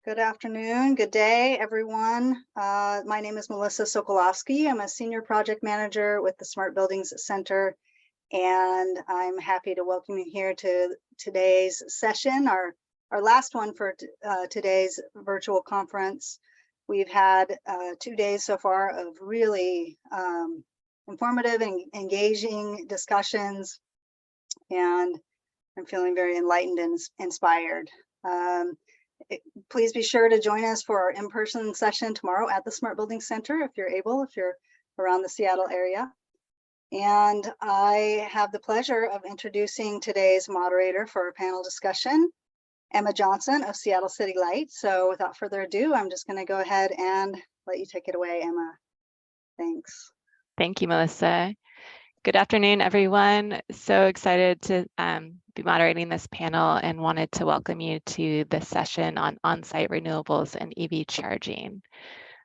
Good afternoon, good day, everyone. My name is Melissa Sokolowski. I'm a senior project manager with the Smart Buildings Center, and I'm happy to welcome you here to today's session, our last one for today's virtual conference. We've had 2 days so far of really informative and engaging discussions, and I'm feeling very enlightened and inspired. Please be sure to join us for our in-person session tomorrow at the Smart Building Center if you're able, if you're around the Seattle area. And I have the pleasure of introducing today's moderator for our panel discussion, Emma Johnson of Seattle City Light. So without further ado, I'm just going to go ahead and let you take it away, Emma. Thanks. Thank you, Melissa. Good afternoon, everyone. So excited to be moderating this panel and wanted to welcome you to this session on on-site renewables and EV charging.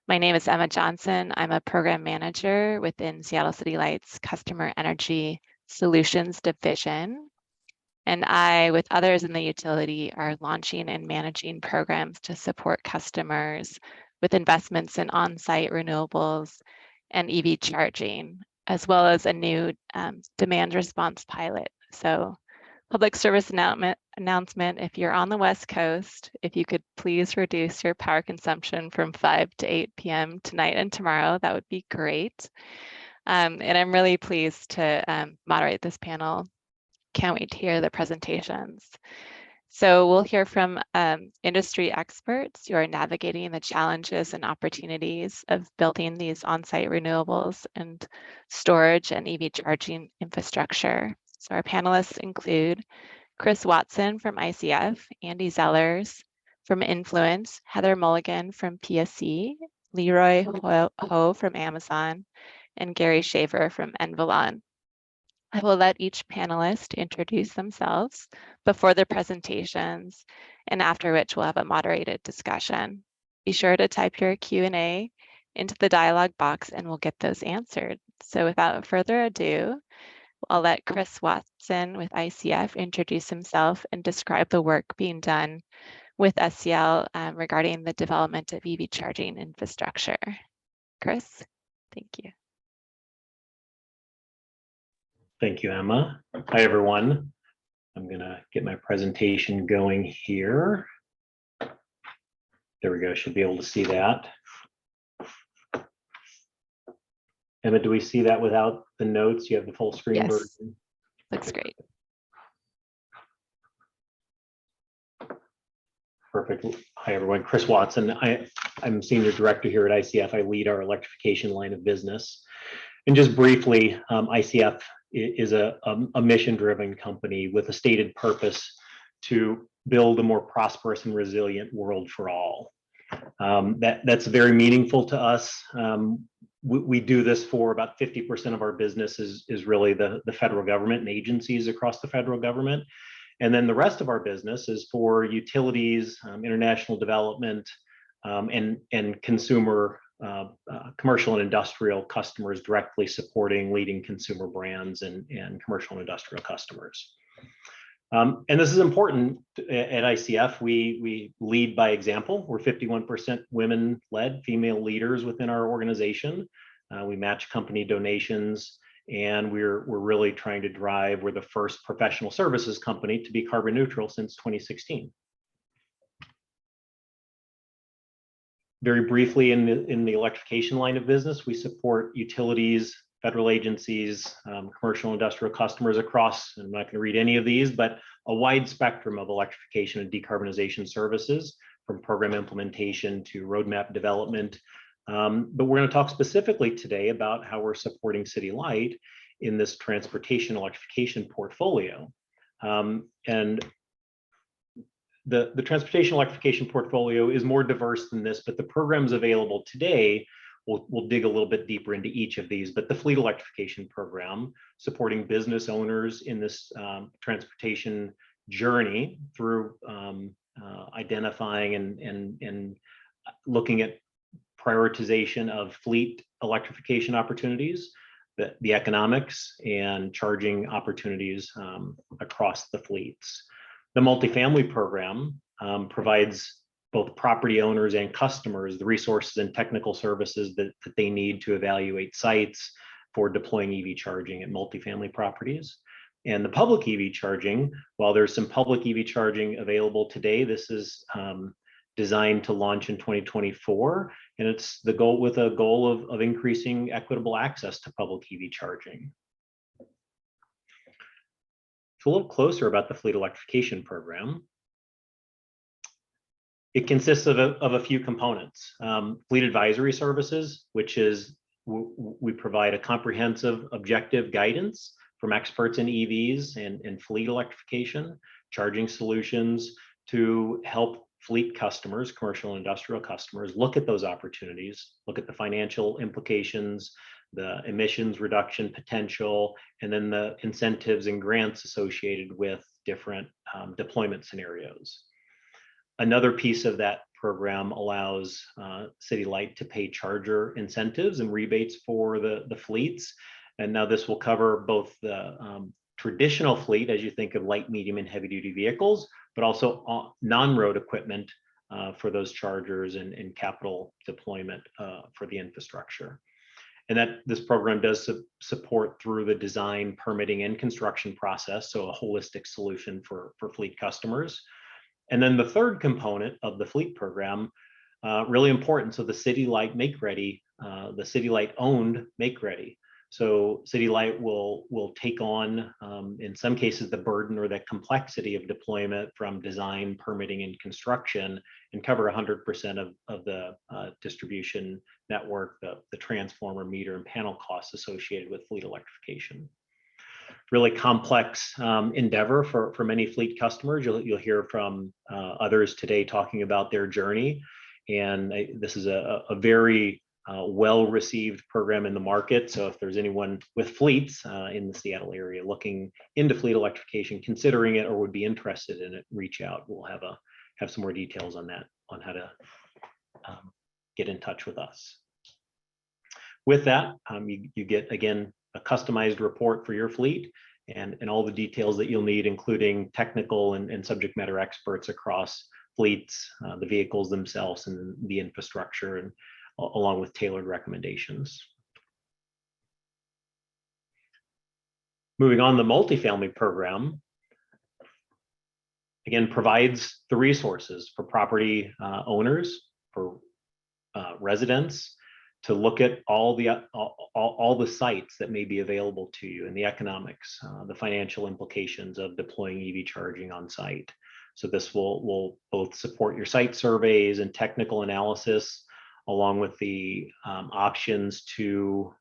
My name is Emma Johnson. I'm a program manager within Seattle City Light's Customer Energy Solutions Division. And I, with others in the utility, are launching and managing programs to support customers with investments in on-site renewables and EV charging, as well as a new demand response pilot. So public service announcement, if you're on the West Coast, if you could please reduce your power consumption from 5 to 8 p.m. tonight and tomorrow, that would be great. And I'm really pleased to moderate this panel. Can't wait to hear the presentations. So we'll hear from industry experts who are navigating the challenges and opportunities of building these on-site renewables and storage and EV charging infrastructure. So our panelists include Chris Watson from ICF, Andy Zellers from Influence, Heather Mulligan from PSC, Leroy Ho from Amazon, and Gary Shaver from Envalon. I will let each panelist introduce themselves before the presentations, and after which we'll have a moderated discussion. Be sure to type your Q&A into the dialog box and we'll get those answered. So without further ado, I'll let Chris Watson with ICF introduce himself and describe the work being done with SCL regarding the development of EV charging infrastructure. Chris, thank you. Thank you, Emma. Hi, everyone. I'm going to get my presentation going here. There we go. Should be able to see that. Emma, do we see that without the notes? You have the full screen Yes. version? Looks great. Perfect. Hi, everyone. Chris Watson. I'm Senior Director here at ICF. I lead our electrification line of business. And just briefly, ICF is a mission-driven company with a stated purpose to build a more prosperous and resilient world for all. That's very meaningful to us. We do this for about 50% of our business is really the federal government and agencies across the federal government. And then the rest of our business is for utilities, international development, and consumer commercial and industrial customers, directly supporting leading consumer brands and commercial and industrial customers. And this is important at ICF. We lead by example. We're 51% women-led, female leaders within our organization. We match company donations, and we're really trying to drive. We're the first professional services company to be carbon neutral since 2016. Very briefly, in the electrification line of business, we support utilities, federal agencies, commercial industrial customers across, I'm not going to read any of these, but a wide spectrum of electrification and decarbonization services, from program implementation to roadmap development. But we're going to talk specifically today about how we're supporting City Light in this transportation electrification portfolio. And the transportation electrification portfolio is more diverse than this, but the programs available today, we'll dig a little bit deeper into each of these. But the fleet electrification program, supporting business owners in this transportation journey through identifying and looking at prioritization of fleet electrification opportunities, the economics and charging opportunities across the fleets. The multifamily program provides both property owners and customers the resources and technical services that they need to evaluate sites for deploying EV charging at multifamily properties. And the public EV charging, while there's some public EV charging available today, this is designed to launch in 2024, and it's the goal with a goal of increasing equitable access to public EV charging. So a little closer about the fleet electrification program. It consists of a few components. Fleet advisory services, which is we provide a comprehensive objective guidance from experts in EVs and fleet electrification, charging solutions to help fleet customers, commercial and industrial customers, look at those opportunities, look at the financial implications, the emissions reduction potential, and then the incentives and grants associated with different deployment scenarios. Another piece of that program allows City Light to pay charger incentives and rebates for the fleets. And now this will cover both the traditional fleet, as you think of light, medium, and heavy duty vehicles, but also non-road equipment for those chargers and capital deployment for the infrastructure. And that this program does support through the design, permitting, and construction process, so a holistic solution for fleet customers. And then the third component of the fleet program, really important, so the City Light Make Ready, the City Light owned Make Ready. So City Light will take on, in some cases, the burden or the complexity of deployment from design, permitting, and construction, and cover 100% of the distribution network, the transformer, meter, and panel costs associated with fleet electrification. Really complex endeavor for many fleet customers. You'll hear from others today talking about their journey, and this is a very well-received program in the market. So if there's anyone with fleets in the Seattle area looking into fleet electrification, considering it, or would be interested in it, reach out. We'll have some more details on that, on how to get in touch with us. With that, you get, again, a customized report for your fleet and all the details that you'll need, including technical and subject matter experts across fleets, the vehicles themselves, and the infrastructure, and along with tailored recommendations. Moving on, the multifamily program, again, provides the resources for property owners, for residents, to look at all the sites that may be available to you, and the economics, the financial implications of deploying EV charging on site. So this will both support your site surveys and technical analysis, along with the options to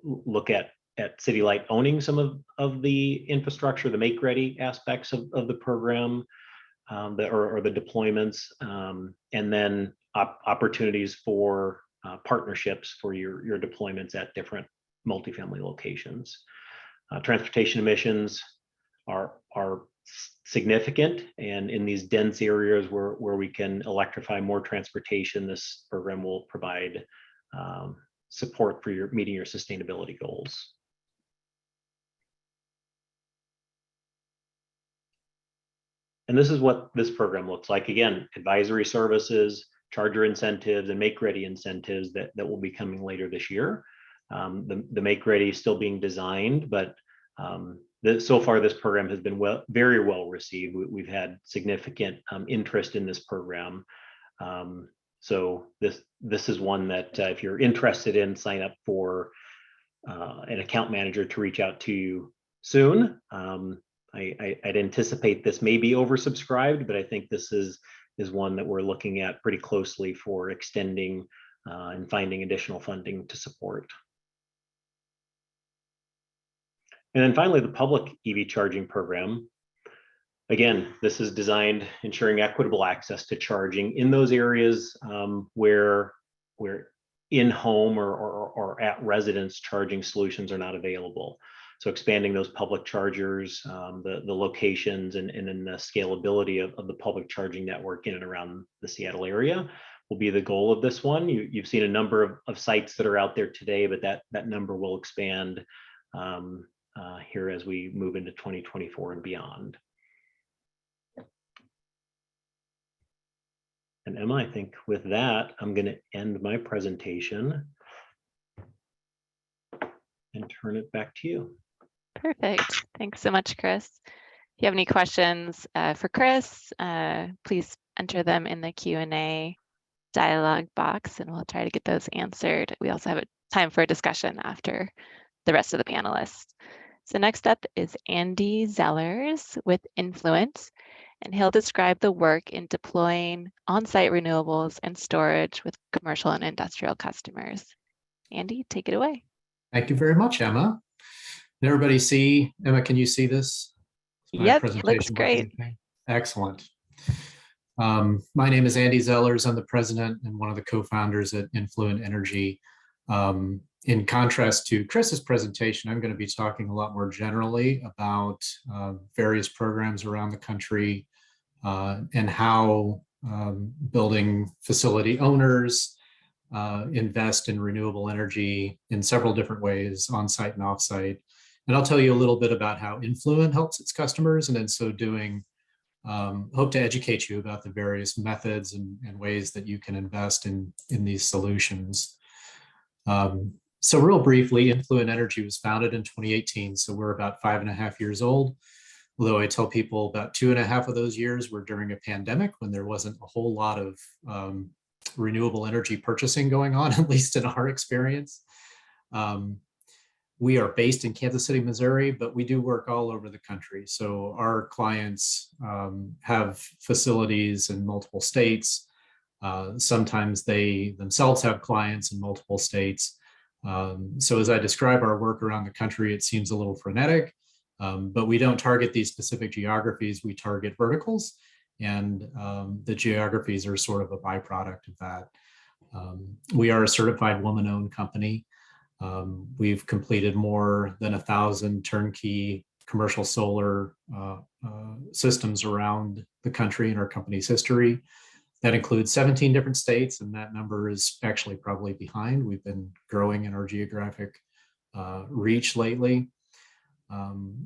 look at City Light owning some of the infrastructure, the make ready aspects of the program, or the deployments, and then opportunities for partnerships for your deployments at different multifamily locations. Transportation emissions are significant, and in these dense areas where we can electrify more transportation, this program will provide support for meeting your sustainability goals. And this is what this program looks like. Again, advisory services, charger incentives, and make ready incentives that will be coming later this year. The make ready is still being designed, but so far this program has been very well received. We've had significant interest in this program. So this is one that if you're interested in, sign up for an account manager to reach out to you soon. I'd anticipate this may be oversubscribed, but I think this is one that we're looking at pretty closely for extending and finding additional funding to support. And then finally, the public EV charging program. Again, this is designed ensuring equitable access to charging in those areas where in-home or at residence charging solutions are not available. So expanding those public chargers, the locations, and then the scalability of the public charging network in and around the Seattle area will be the goal of this one. You've seen a number of sites that are out there today, but that number will expand here as we move into 2024 and beyond. And Emma, I think with that, I'm going to end my presentation and turn it back to you. Perfect. Thanks so much, Chris. If you have any questions for Chris, please enter them in the Q&A dialog box and we'll try to get those answered. We also have time for a discussion after the rest of the panelists. So next up is Andy Zellers with Influent, and he'll describe the work in deploying on-site renewables and storage with commercial and industrial customers. Andy, take it away. Thank you very much, Emma. Can everybody see? Emma, can you see this? Yep, looks great. Excellent. My name is Andy Zellers. I'm the president and one of the co-founders at Influent Energy. In contrast to Chris's presentation, I'm going to be talking a lot more generally about various programs around the country and how building facility owners invest in renewable energy in several different ways, on-site and off-site. And I'll tell you a little bit about how Influent helps its customers, and in so doing, hope to educate you about the various methods and ways that you can invest in these solutions. So real briefly, Influent Energy was founded in 2018, so we're about 5.5 years old. Although I tell people about 2.5 of those years were during a pandemic when there wasn't a whole lot of renewable energy purchasing going on, at least in our experience. We are based in Kansas City, Missouri, but we do work all over the country. So our clients have facilities in multiple states. Sometimes they themselves have clients in multiple states. So as I describe our work around the country, it seems a little frenetic, but we don't target these specific geographies. We target verticals, and the geographies are sort of a byproduct of that. We are a certified woman-owned company. We've completed more than 1,000 turnkey commercial solar systems around the country in our company's history. That includes 17 different states, and that number is actually probably behind. We've been growing in our geographic reach lately.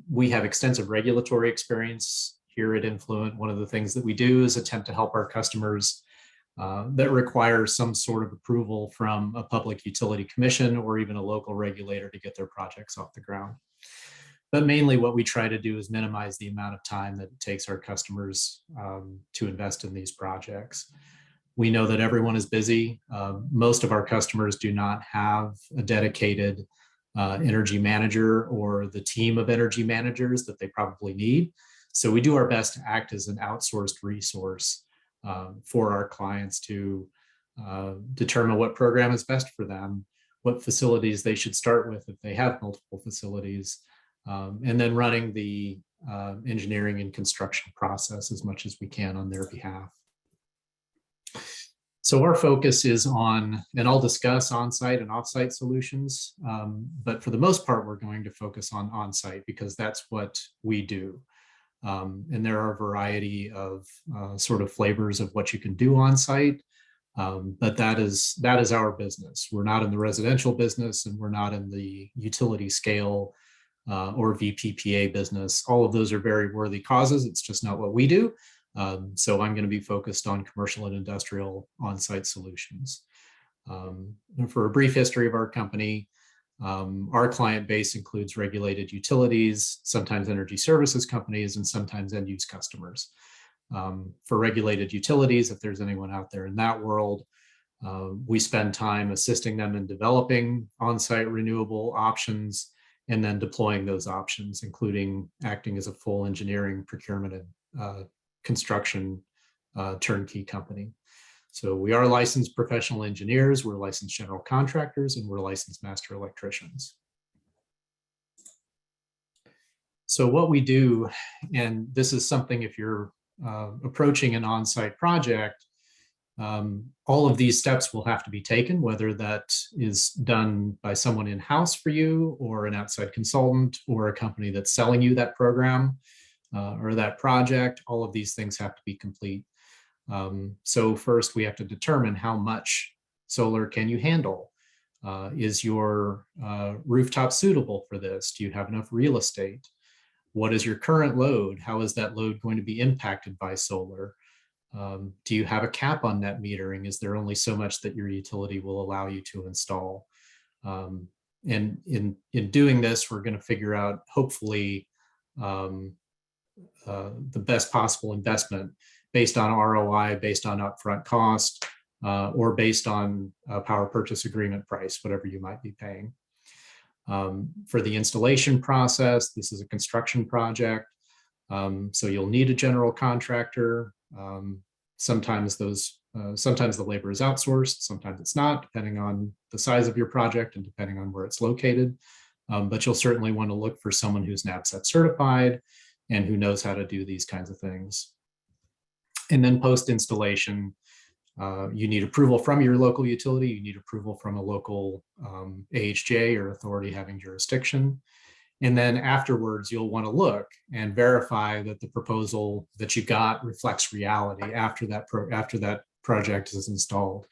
We have extensive regulatory experience here at Influent. One of the things that we do is attempt to help our customers that require some sort of approval from a public utility commission or even a local regulator to get their projects off the ground. But mainly what we try to do is minimize the amount of time that it takes our customers to invest in these projects. We know that everyone is busy. Most of our customers do not have a dedicated energy manager or the team of energy managers that they probably need. So we do our best to act as an outsourced resource for our clients to determine what program is best for them, what facilities they should start with if they have multiple facilities, and then running the engineering and construction process as much as we can on their behalf. So our focus is on, and I'll discuss on-site and off-site solutions, but for the most part, we're going to focus on on-site because that's what we do. And there are a variety of sort of flavors of what you can do on-site, but that is our business. We're not in the residential business, and we're not in the utility scale or VPPA business. All of those are very worthy causes. It's just not what we do. So I'm going to be focused on commercial and industrial on-site solutions. And for a brief history of our company, our client base includes regulated utilities, sometimes energy services companies, and sometimes end-use customers. For regulated utilities, if there's anyone out there in that world, we spend time assisting them in developing on-site renewable options and then deploying those options, including acting as a full engineering, procurement, and construction turnkey company. So we are licensed professional engineers, we're licensed general contractors, and we're licensed master electricians. So what we do, and this is something if you're approaching an on-site project, all of these steps will have to be taken, whether that is done by someone in-house for you or an outside consultant or a company that's selling you that program or that project. All of these things have to be complete. So first we have to determine how much solar can you handle? Is your rooftop suitable for this? Do you have enough real estate? What is your current load? How is that load going to be impacted by solar? Do you have a cap on net metering? Is there only so much that your utility will allow you to install? And in doing this, we're going to figure out, hopefully, the best possible investment based on ROI, based on upfront cost, or based on a power purchase agreement price, whatever you might be paying. For the installation process, this is a construction project, so you'll need a general contractor. Sometimes the labor is outsourced, sometimes it's not, depending on the size of your project and depending on where it's located. But you'll certainly want to look for someone who's NABCET certified and who knows how to do these kinds of things. And then post-installation, you need approval from your local utility. You need approval from a local AHJ or authority having jurisdiction. And then afterwards, you'll want to look and verify that the proposal that you got reflects reality after that project is installed.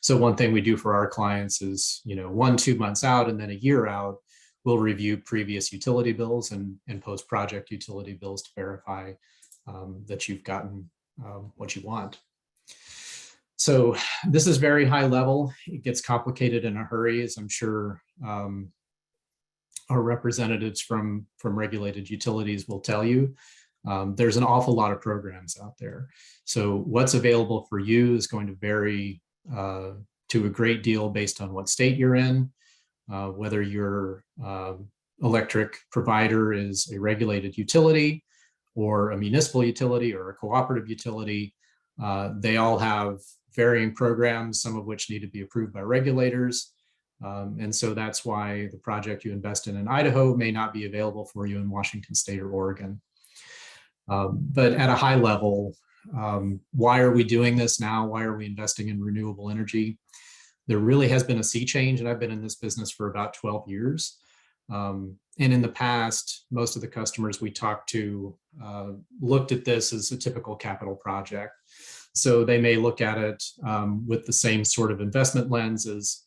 So one thing we do for our clients is, 1-2 months out and then a year out, we'll review previous utility bills and post-project utility bills to verify that you've gotten what you want. So this is very high level. It gets complicated in a hurry, as I'm sure our representatives from regulated utilities will tell you. There's an awful lot of programs out there. So what's available for you is going to vary to a great deal based on what state you're in, whether your electric provider is a regulated utility or a municipal utility or a cooperative utility. They all have varying programs, some of which need to be approved by regulators. And so that's why the project you invest in Idaho may not be available for you in Washington State or Oregon. But at a high level, why are we doing this now? Why are we investing in renewable energy? There really has been a sea change, and I've been in this business for about 12 years. And in the past, most of the customers we talked to looked at this as a typical capital project. So they may look at it with the same sort of investment lens as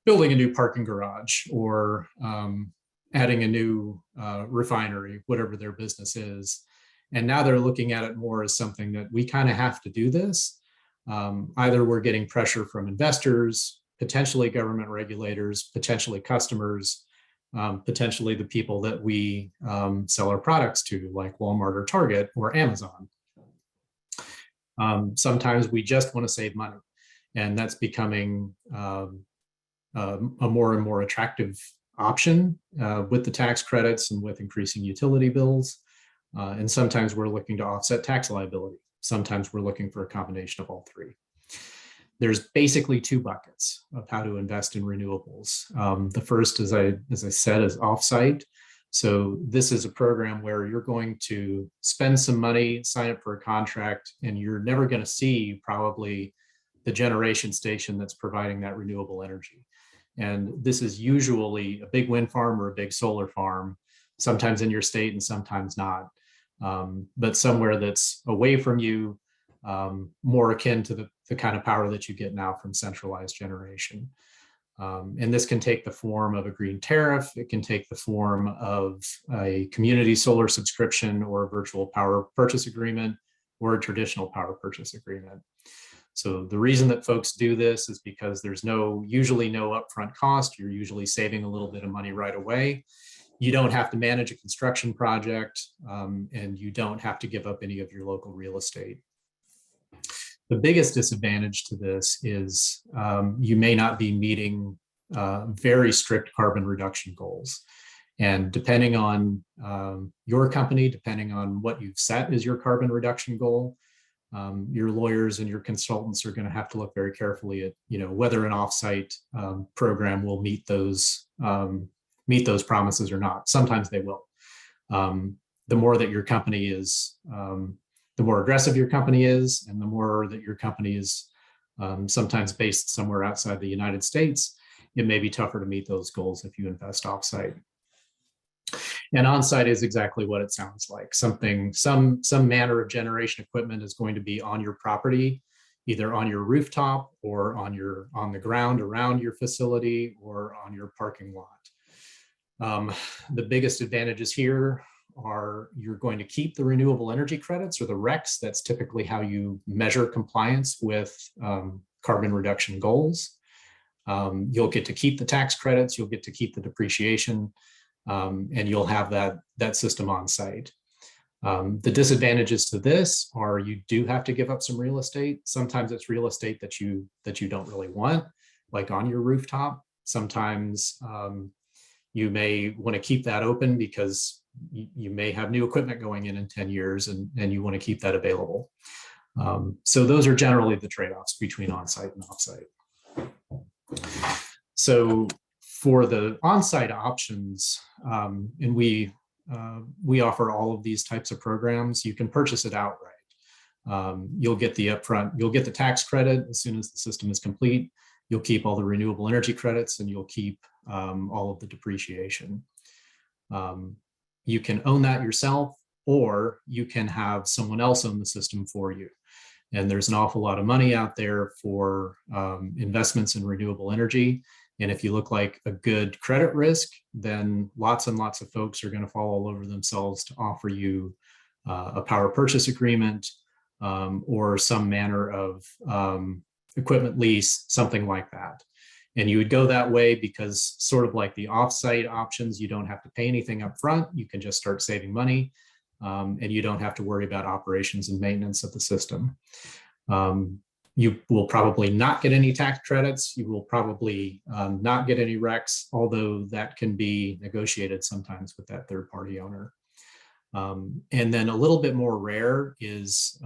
building a new parking garage or adding a new refinery, whatever their business is. And now they're looking at it more as something that we kind of have to do this. Either we're getting pressure from investors, potentially government regulators, potentially customers, potentially the people that we sell our products to, like Walmart or Target or Amazon. Sometimes we just want to save money, and that's becoming a more and more attractive option with the tax credits and with increasing utility bills. And sometimes we're looking to offset tax liability. Sometimes we're looking for a combination of all three. There's basically two buckets of how to invest in renewables. The first, as I said, is offsite. So this is a program where you're going to spend some money, sign up for a contract, and you're never going to see probably the generation station that's providing that renewable energy. And this is usually a big wind farm or a big solar farm, sometimes in your state and sometimes not, but somewhere that's away from you, more akin to the kind of power that you get now from centralized generation. And this can take the form of a green tariff. It can take the form of a community solar subscription or a virtual power purchase agreement or a traditional power purchase agreement. So the reason that folks do this is because there's usually no upfront cost. You're usually saving a little bit of money right away. You don't have to manage a construction project, and you don't have to give up any of your local real estate. The biggest disadvantage to this is you may not be meeting very strict carbon reduction goals. And depending on your company, depending on what you've set as your carbon reduction goal, your lawyers and your consultants are going to have to look very carefully at, whether an offsite program will meet those promises or not. Sometimes they will. The more that your company is, the more aggressive your company is, and the more that your company is sometimes based somewhere outside the United States, it may be tougher to meet those goals if you invest offsite. And onsite is exactly what it sounds like. Some manner of generation equipment is going to be on your property, either on your rooftop or on the ground around your facility or on your parking lot. The biggest advantages here are you're going to keep the renewable energy credits, or the RECs. That's typically how you measure compliance with carbon reduction goals. You'll get to keep the tax credits, you'll get to keep the depreciation, and you'll have that system on site. The disadvantages to this are you do have to give up some real estate. Sometimes it's real estate that you don't really want, like on your rooftop. Sometimes you may want to keep that open because you may have new equipment going in 10 years and you want to keep that available. So those are generally the trade-offs between on-site and off-site. So for the on-site options, and we offer all of these types of programs, you can purchase it outright. You'll get the upfront, you'll get the tax credit as soon as the system is complete. You'll keep all the renewable energy credits, and you'll keep all of the depreciation. You can own that yourself, or you can have someone else own the system for you. And there's an awful lot of money out there for investments in renewable energy. And if you look like a good credit risk, then lots and lots of folks are going to fall all over themselves to offer you a power purchase agreement or some manner of equipment lease, something like that. And you would go that way because, sort of like the offsite options, you don't have to pay anything up front. You can just start saving money, and you don't have to worry about operations and maintenance of the system. You will probably not get any tax credits. You will probably not get any RECs, although that can be negotiated sometimes with that third-party owner. And then a little bit more rare is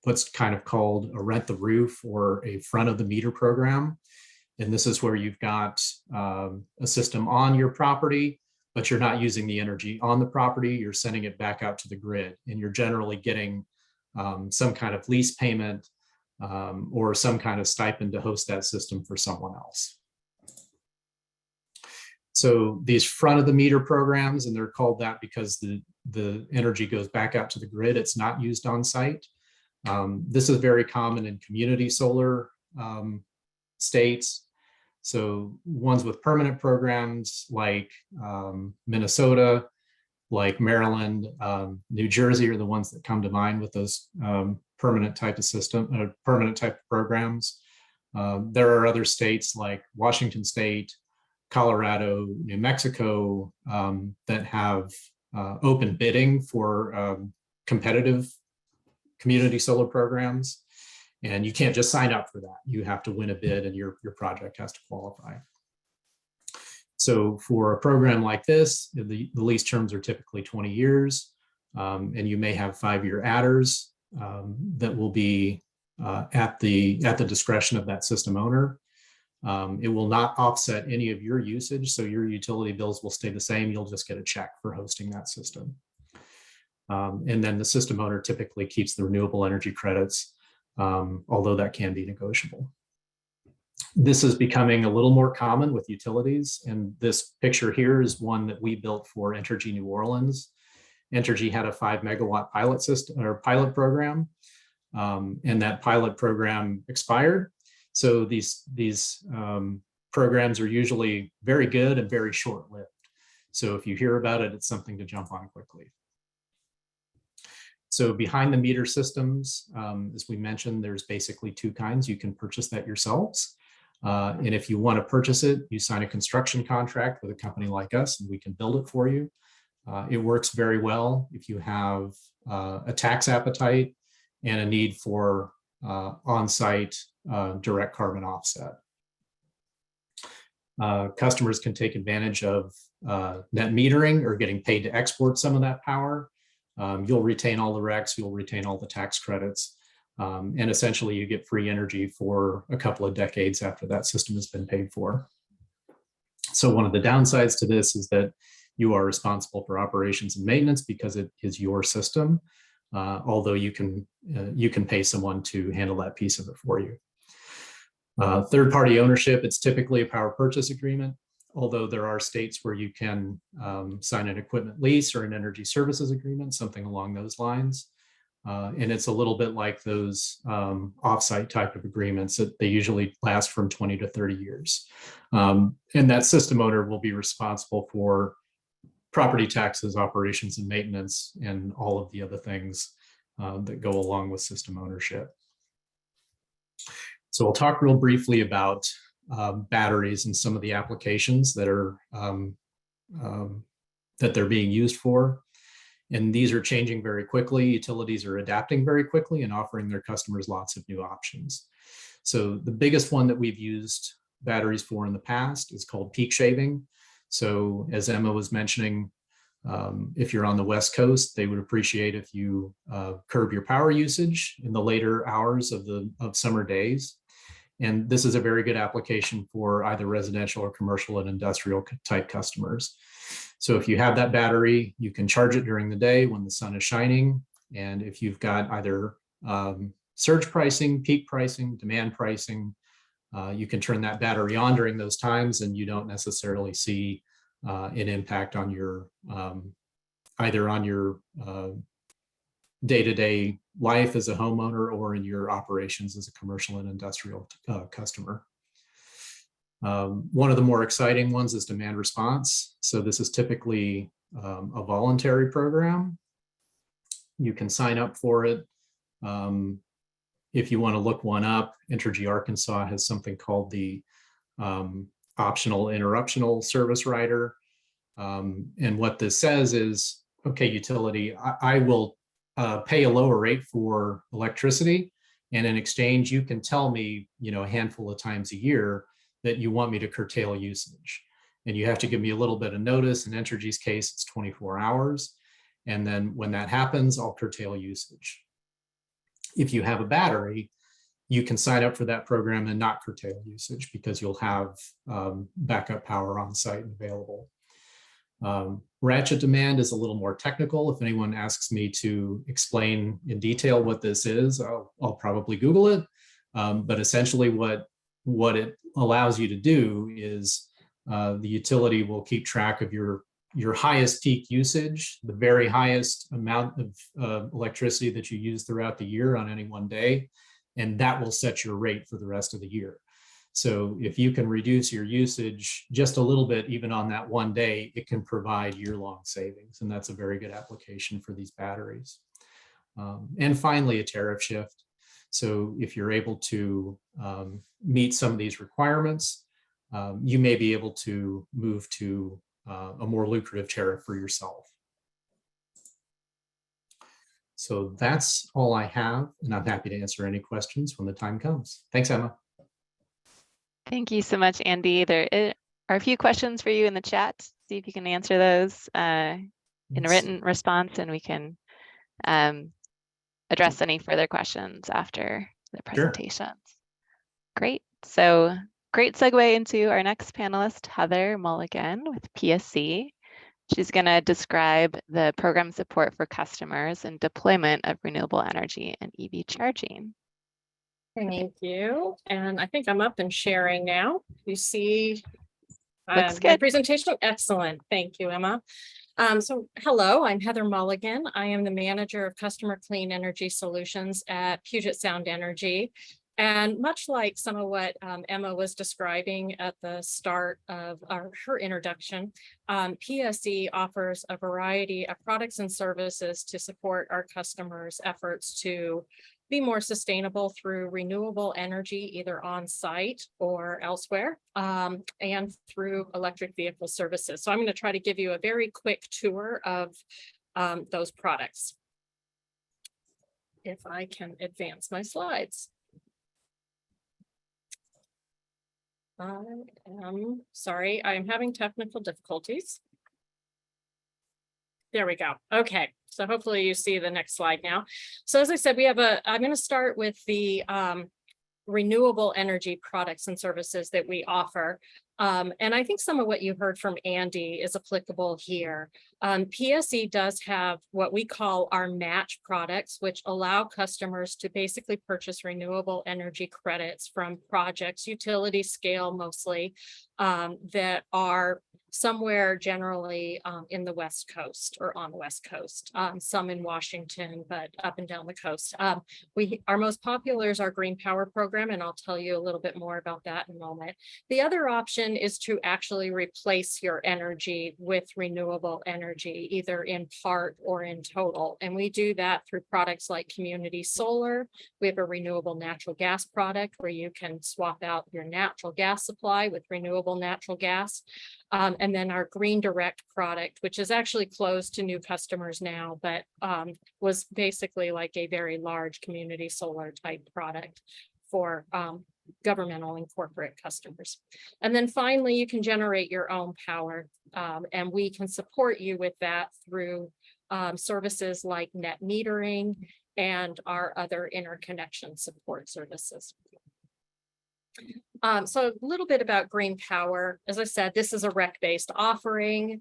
what's kind of called a rent the roof or a front of the meter program. And this is where you've got a system on your property, but you're not using the energy on the property. You're sending it back out to the grid, and you're generally getting some kind of lease payment or some kind of stipend to host that system for someone else. So these front of the meter programs, and they're called that because the energy goes back out to the grid. It's not used on site. This is very common in community solar states. So ones with permanent programs like Minnesota, like Maryland, New Jersey are the ones that come to mind with those permanent type of system, permanent type of programs. There are other states like Washington State, Colorado, New Mexico that have open bidding for competitive community solar programs. And you can't just sign up for that. You have to win a bid, and your project has to qualify. So for a program like this, the lease terms are typically 20 years, and you may have 5-year adders that will be at the discretion of that system owner. It will not offset any of your usage, so your utility bills will stay the same. You'll just get a check for hosting that system. And then the system owner typically keeps the renewable energy credits, although that can be negotiable. This is becoming a little more common with utilities, and this picture here is one that we built for Entergy New Orleans. Entergy had a 5-megawatt pilot system or pilot program, and that pilot program expired. So these programs are usually very good and very short-lived. So if you hear about it, it's something to jump on quickly. So behind the meter systems, as we mentioned, there's basically 2 kinds. You can purchase that yourselves. And if you want to purchase it, you sign a construction contract with a company like us, and we can build it for you. It works very well if you have a tax appetite and a need for on-site direct carbon offset. Customers can take advantage of net metering or getting paid to export some of that power. You'll retain all the RECs, you'll retain all the tax credits, and essentially you get free energy for a couple of decades after that system has been paid for. So one of the downsides to this is that you are responsible for operations and maintenance because it is your system, although you can pay someone to handle that piece of it for you. Third-party ownership, it's typically a power purchase agreement, although there are states where you can sign an equipment lease or an energy services agreement, something along those lines. And it's a little bit like those offsite type of agreements that they usually last from 20 to 30 years. And that system owner will be responsible for property taxes, operations and maintenance, and all of the other things that go along with system ownership. So we'll talk real briefly about batteries and some of the applications that are that they're being used for. And these are changing very quickly. Utilities are adapting very quickly and offering their customers lots of new options. So the biggest one that we've used batteries for in the past is called peak shaving. So as Emma was mentioning, if you're on the West Coast, they would appreciate if you curb your power usage in the later hours of summer days. And this is a very good application for either residential or commercial and industrial type customers. So if you have that battery, you can charge it during the day when the sun is shining. And if you've got either surge pricing, peak pricing, demand pricing, you can turn that battery on during those times, and you don't necessarily see an impact on your either on your day-to-day life as a homeowner or in your operations as a commercial and industrial customer. One of the more exciting ones is demand response. So this is typically a voluntary program. You can sign up for it. If you want to look one up, Entergy Arkansas has something called the optional interruptional service rider. And what this says is, okay, utility, I will pay a lower rate for electricity. And in exchange, you can tell me, a handful of times a year that you want me to curtail usage. And you have to give me a little bit of notice. In Entergy's case, it's 24 hours. And then when that happens, I'll curtail usage. If you have a battery, you can sign up for that program and not curtail usage because you'll have backup power on site and available. Ratchet demand is a little more technical. If anyone asks me to explain in detail what this is, I'll probably Google it. But essentially what it allows you to do is the utility will keep track of your highest peak usage, the very highest amount of electricity that you use throughout the year on any one day, and that will set your rate for the rest of the year. So if you can reduce your usage just a little bit, even on that one day, it can provide year-long savings, and that's a very good application for these batteries. And finally, a tariff shift. So if you're able to meet some of these requirements, you may be able to move to a more lucrative tariff for yourself. So that's all I have, and I'm happy to answer any questions when the time comes. Thanks, Emma. Thank you so much, Andy. There are a few questions for you in the chat. See if you can answer those in a written response, and we can address any further questions after the presentations. Sure. Great. So great segue into our next panelist, Heather Mulligan with PSC. She's going to describe the program support for customers and deployment of renewable energy and EV charging. Thank you. And I think I'm up and sharing now. You see my presentation? Excellent. Thank you, Emma. So hello, I'm Heather Mulligan. I am the manager of customer clean energy solutions at Puget Sound Energy. And much like some of what Emma was describing at the start of her introduction, PSE offers a variety of products and services to support our customers' efforts to be more sustainable through renewable energy, either on site or elsewhere, and through electric vehicle services. So I'm going to try to give you a very quick tour of those products. If I can advance my slides. I am sorry, I'm having technical difficulties. There we go. Okay, so hopefully you see the next slide now. So as I said, I'm going to start with the renewable energy products and services that we offer. And I think some of what you heard from Andy is applicable here. PSE does have what we call our match products, which allow customers to basically purchase renewable energy credits from projects, utility scale mostly, that are somewhere generally in the West Coast or on the West Coast, some in Washington, but up and down the coast. Our most popular is our Green Power program, and I'll tell you a little bit more about that in a moment. The other option is to actually replace your energy with renewable energy, either in part or in total. And we do that through products like community solar. We have a renewable natural gas product where you can swap out your natural gas supply with renewable natural gas. And then our Green Direct product, which is actually closed to new customers now, but was basically like a very large community solar type product for governmental and corporate customers. And then finally, you can generate your own power, and we can support you with that through services like net metering and our other interconnection support services. So a little bit about Green Power. As I said, this is a REC-based offering.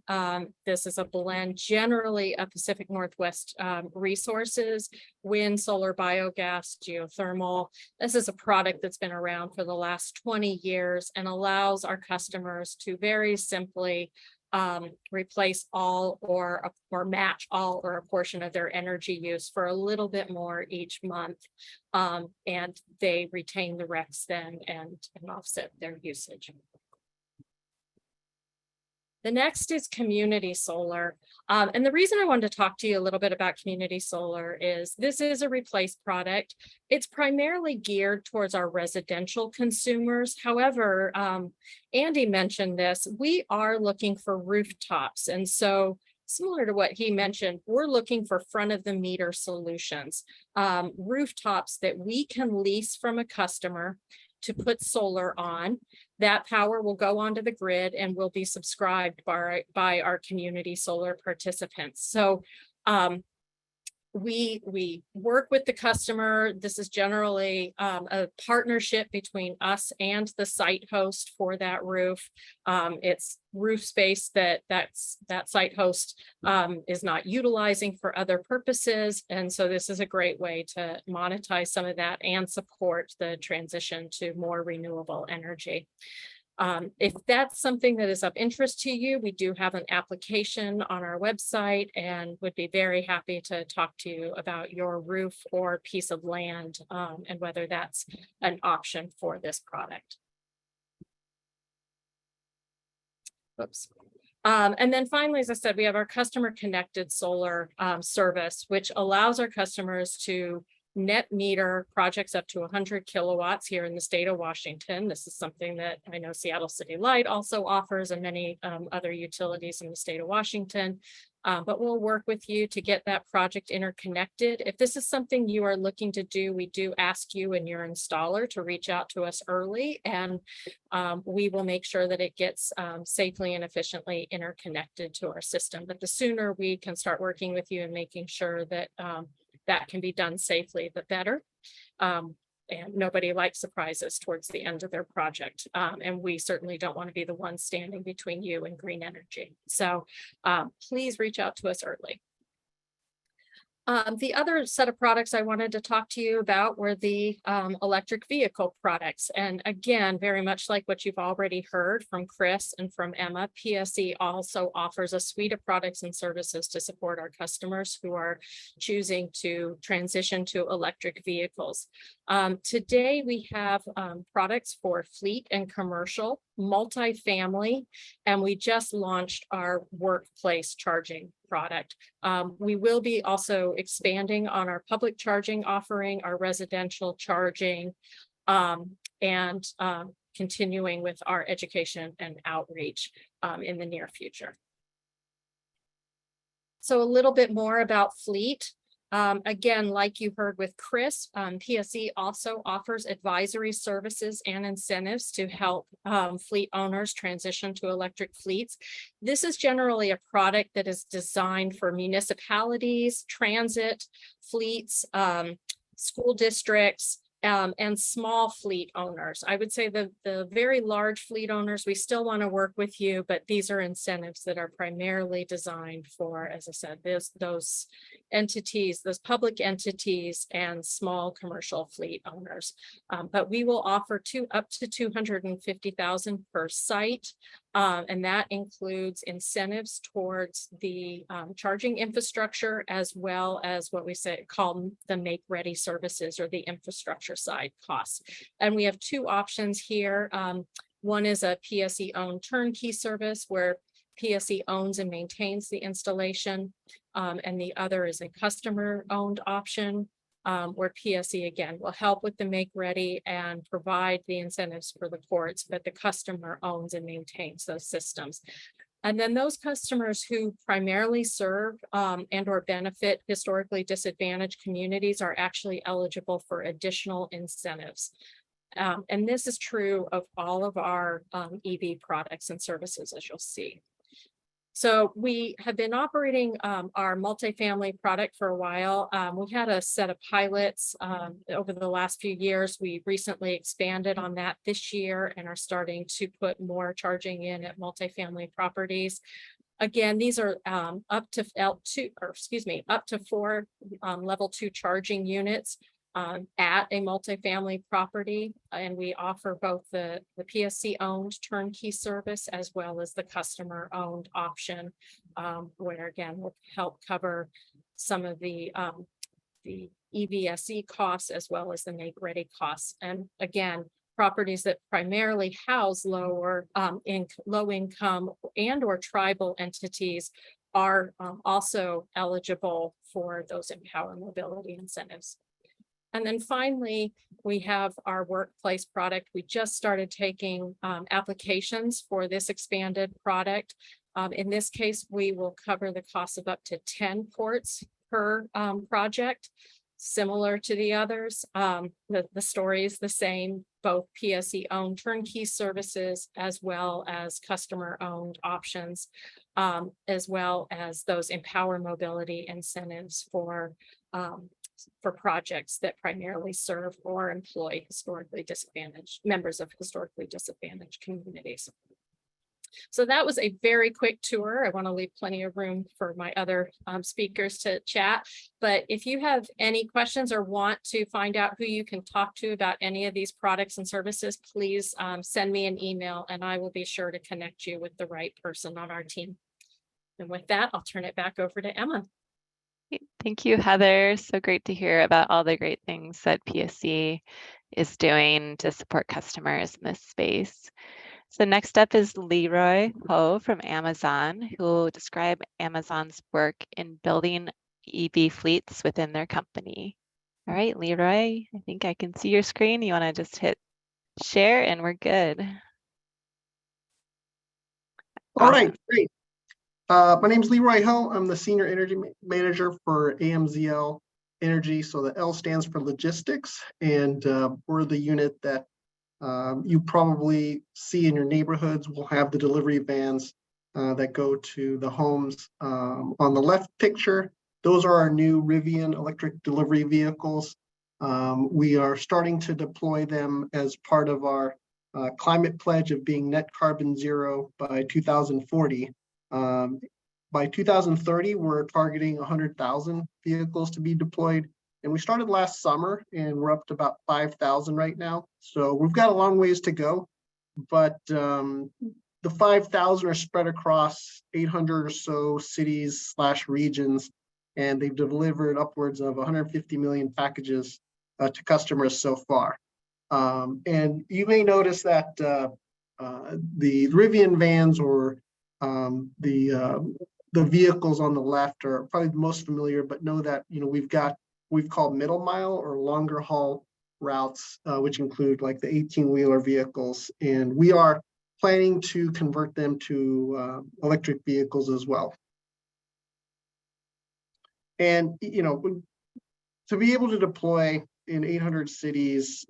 This is a blend generally of Pacific Northwest resources, wind, solar, biogas, geothermal. This is a product that's been around for the last 20 years and allows our customers to very simply replace all or match all or a portion of their energy use for a little bit more each month. And they retain the RECs then and offset their usage. The next is community solar. And the reason I wanted to talk to you a little bit about community solar is this is a replaced product. It's primarily geared towards our residential consumers. However, Andy mentioned this, we are looking for rooftops. And so similar to what he mentioned, we're looking for front of the meter solutions, rooftops that we can lease from a customer to put solar on. That power will go onto the grid and will be subscribed by our community solar participants. So we work with the customer. This is generally a partnership between us and the site host for that roof. It's roof space that site host is not utilizing for other purposes. And so this is a great way to monetize some of that and support the transition to more renewable energy. If that's something that is of interest to you, we do have an application on our website and would be very happy to talk to you about your roof or piece of land and whether that's an option for this product. Oops. And then finally, as I said, we have our customer connected solar service, which allows our customers to net meter projects up to 100 kilowatts here in the state of Washington. This is something that I know Seattle City Light also offers and many other utilities in the state of Washington. But we'll work with you to get that project interconnected. If this is something you are looking to do, we do ask you and your installer to reach out to us early, and we will make sure that it gets safely and efficiently interconnected to our system. But the sooner we can start working with you and making sure that that can be done safely, the better. And nobody likes surprises towards the end of their project. And we certainly don't want to be the ones standing between you and green energy. So please reach out to us early. The other set of products I wanted to talk to you about were the electric vehicle products. And again, very much like what you've already heard from Chris and from Emma, PSE also offers a suite of products and services to support our customers who are choosing to transition to electric vehicles. Today, we have products for fleet and commercial, multifamily, and we just launched our workplace charging product. We will be also expanding on our public charging offering, our residential charging, and continuing with our education and outreach in the near future. So a little bit more about fleet. Again, like you heard with Chris, PSE also offers advisory services and incentives to help fleet owners transition to electric fleets. This is generally a product that is designed for municipalities, transit, fleets, school districts, and small fleet owners. I would say the very large fleet owners, we still want to work with you, but these are incentives that are primarily designed for, as I said, those entities, those public entities and small commercial fleet owners. But we will offer up to $250,000 per site. And that includes incentives towards the charging infrastructure, as well as what we call the make ready services, or the infrastructure side costs. And we have two options here. One is a PSE owned turnkey service where PSE owns and maintains the installation. And the other is a customer owned option, where PSE again will help with the make ready and provide the incentives for the ports, but the customer owns and maintains those systems. And then those customers who primarily serve and or benefit historically disadvantaged communities are actually eligible for additional incentives. And this is true of all of our EV products and services, as you'll see. So we have been operating our multifamily product for a while. We had a set of pilots over the last few years. We recently expanded on that this year and are starting to put more charging in at multifamily properties. Again, these are up to four level 2 charging units at a multifamily property, and we offer both the PSC owned turnkey service as well as the customer owned option, where again will help cover some of the EVSE costs as well as the make ready costs. And again, properties that primarily house low income and or tribal entities are also eligible for those Empower Mobility incentives. And then finally, we have our workplace product. We just started taking applications for this expanded product. In this case, we will cover the cost of up to 10 ports per project. Similar to the others, the story is the same, both PSE owned turnkey services as well as customer owned options, as well as those Empower Mobility incentives for projects that primarily serve or employ historically disadvantaged members of historically disadvantaged communities. So that was a very quick tour. I want to leave plenty of room for my other speakers to chat. But if you have any questions or want to find out who you can talk to about any of these products and services, please send me an email and I will be sure to connect you with the right person on our team. And with that, I'll turn it back over to Emma. Thank you, Heather. So great to hear about all the great things that PSC is doing to support customers in this space. So next up is Leroy Ho from Amazon, who will describe Amazon's work in building EV fleets within their company. All right, Leroy, I think I can see your screen. You want to just hit share and we're good. All right, great. My name is Leroy Ho. I'm the Senior Energy Manager for AMZL Energy. So the L stands for logistics, and we're the unit that you probably see in your neighborhoods. We'll have the delivery vans that go to the homes. On the left picture, those are our new Rivian electric delivery vehicles. We are starting to deploy them as part of our climate pledge of being net carbon zero by 2040. By 2030, we're targeting 100,000 vehicles to be deployed. And we started last summer and we're up to about 5,000 right now. So we've got a long ways to go, but the 5,000 are spread across 800 or so cities / regions, and they've delivered upwards of 150 million packages to customers so far. And you may notice that the Rivian vans or the vehicles on the left are probably the most familiar, but know that we've called middle mile or longer haul routes, which include like the 18-wheeler vehicles, and we are planning to convert them to electric vehicles as well. And to be able to deploy in 800 cities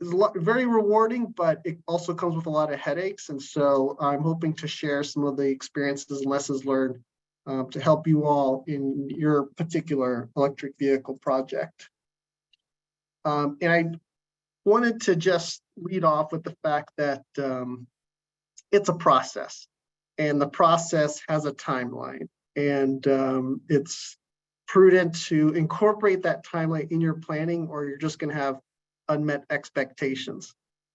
is very rewarding, but it also comes with a lot of headaches. And so I'm hoping to share some of the experiences and lessons learned to help you all in your particular electric vehicle project. And I wanted to just lead off with the fact that it's a process, and the process has a timeline, and it's prudent to incorporate that timeline in your planning, or you're just going to have unmet expectations.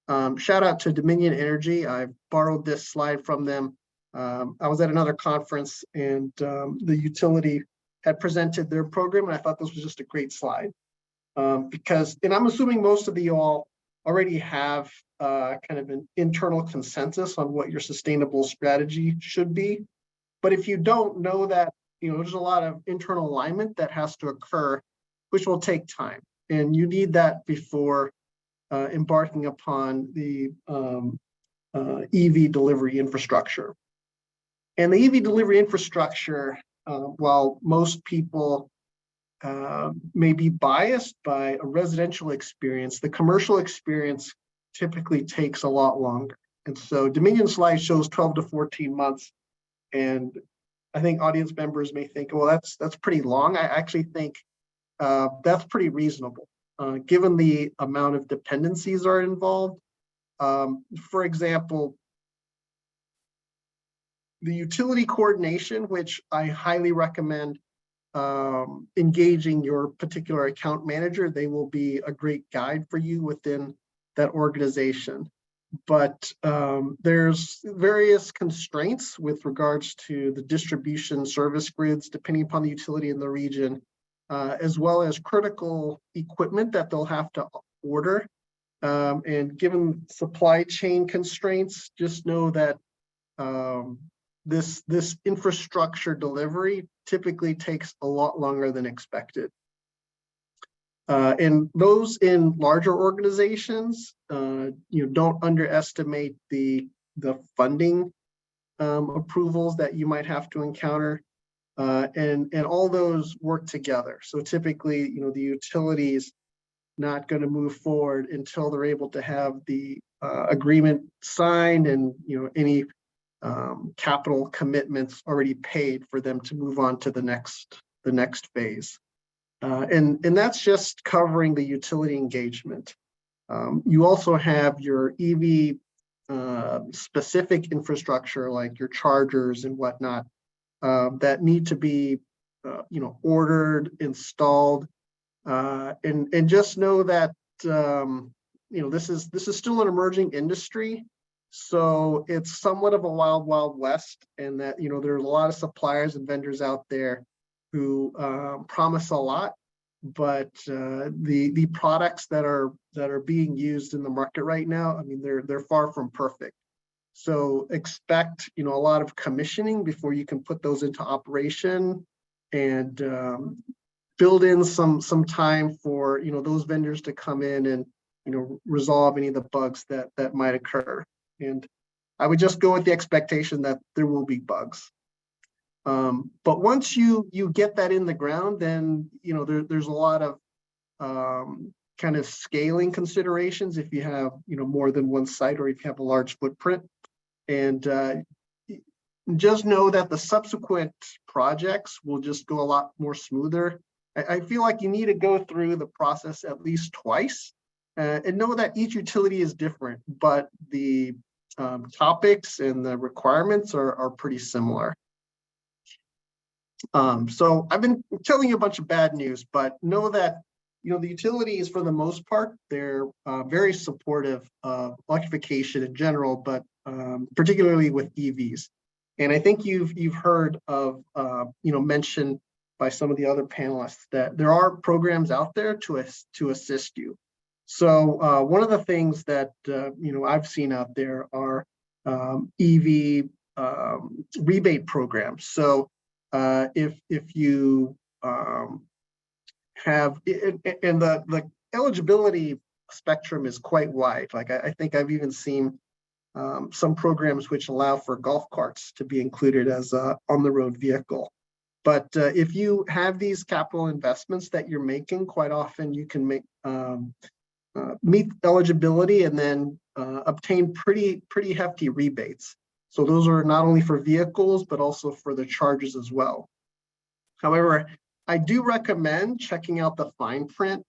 Shout out to Dominion Energy. I borrowed this slide from them. I was at another conference and the utility had presented their program, and I thought this was just a great slide because, and I'm assuming most of you all already have kind of an internal consensus on what your sustainable strategy should be. But if you don't know that, there's a lot of internal alignment that has to occur, which will take time. And you need that before embarking upon the EV delivery infrastructure. And the EV delivery infrastructure, while most people may be biased by a residential experience, the commercial experience typically takes a lot longer. And so Dominion slide shows 12 to 14 months. And I think audience members may think, well, that's pretty long. I actually think that's pretty reasonable, given the amount of dependencies are involved. For example, the utility coordination, which I highly recommend engaging your particular account manager. They will be a great guide for you within that organization. But there's various constraints with regards to the distribution service grids, depending upon the utility in the region, as well as critical equipment that they'll have to order. And given supply chain constraints, just know that this infrastructure delivery typically takes a lot longer than expected. And those in larger organizations, don't underestimate the funding approvals that you might have to encounter, and all those work together. So typically, the utilities not going to move forward until they're able to have the agreement signed and any capital commitments already paid for them to move on to the next phase. And that's just covering the utility engagement. You also have your EV specific infrastructure, like your chargers and whatnot, that need to be ordered, installed, and just know that this is still an emerging industry. So it's somewhat of a wild, wild west, and that there's a lot of suppliers and vendors out there who promise a lot, but the products that are being used in the market right now, I mean, they're far from perfect. So expect a lot of commissioning before you can put those into operation, and build in some time for those vendors to come in and resolve any of the bugs that might occur. And I would just go with the expectation that there will be bugs. But once you get that in the ground, then there's a lot of kind of scaling considerations if you have more than one site, or if you have a large footprint. And just know that the subsequent projects will just go a lot more smoother. I feel like you need to go through the process at least twice, and know that each utility is different, but the topics and the requirements are pretty similar. So I've been telling you a bunch of bad news, but know that the utilities, for the most part, they're very supportive of electrification in general, but particularly with EVs. And I think you've heard of mentioned by some of the other panelists that there are programs out there to assist you. So one of the things that I've seen out there are EV rebate programs. So if you have, and the eligibility spectrum is quite wide. Like I think I've even seen some programs which allow for golf carts to be included as a on-the-road vehicle. But if you have these capital investments that you're making, quite often you can meet eligibility and then obtain pretty hefty rebates. So those are not only for vehicles, but also for the chargers as well. However, I do recommend checking out the fine print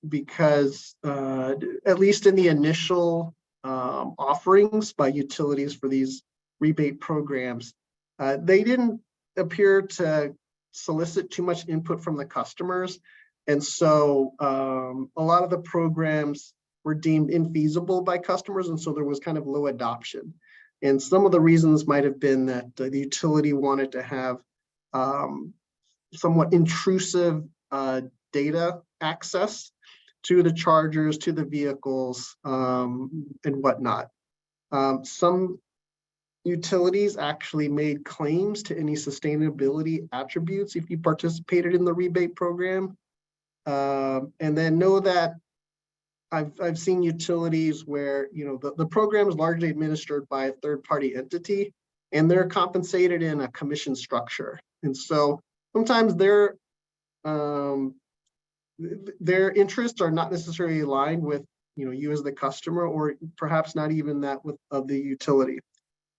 because at least in the initial offerings by utilities for these rebate programs, they didn't appear to solicit too much input from the customers. And so a lot of the programs were deemed infeasible by customers, and so there was kind of low adoption. And some of the reasons might have been that the utility wanted to have somewhat intrusive data access to the chargers, to the vehicles, and whatnot. Some utilities actually made claims to any sustainability attributes if you participated in the rebate program. And then know that I've seen utilities where, you know, the program is largely administered by a third-party entity, and they're compensated in a commission structure. And so sometimes their interests are not necessarily aligned with, you know, you as the customer, or perhaps not even that of the utility.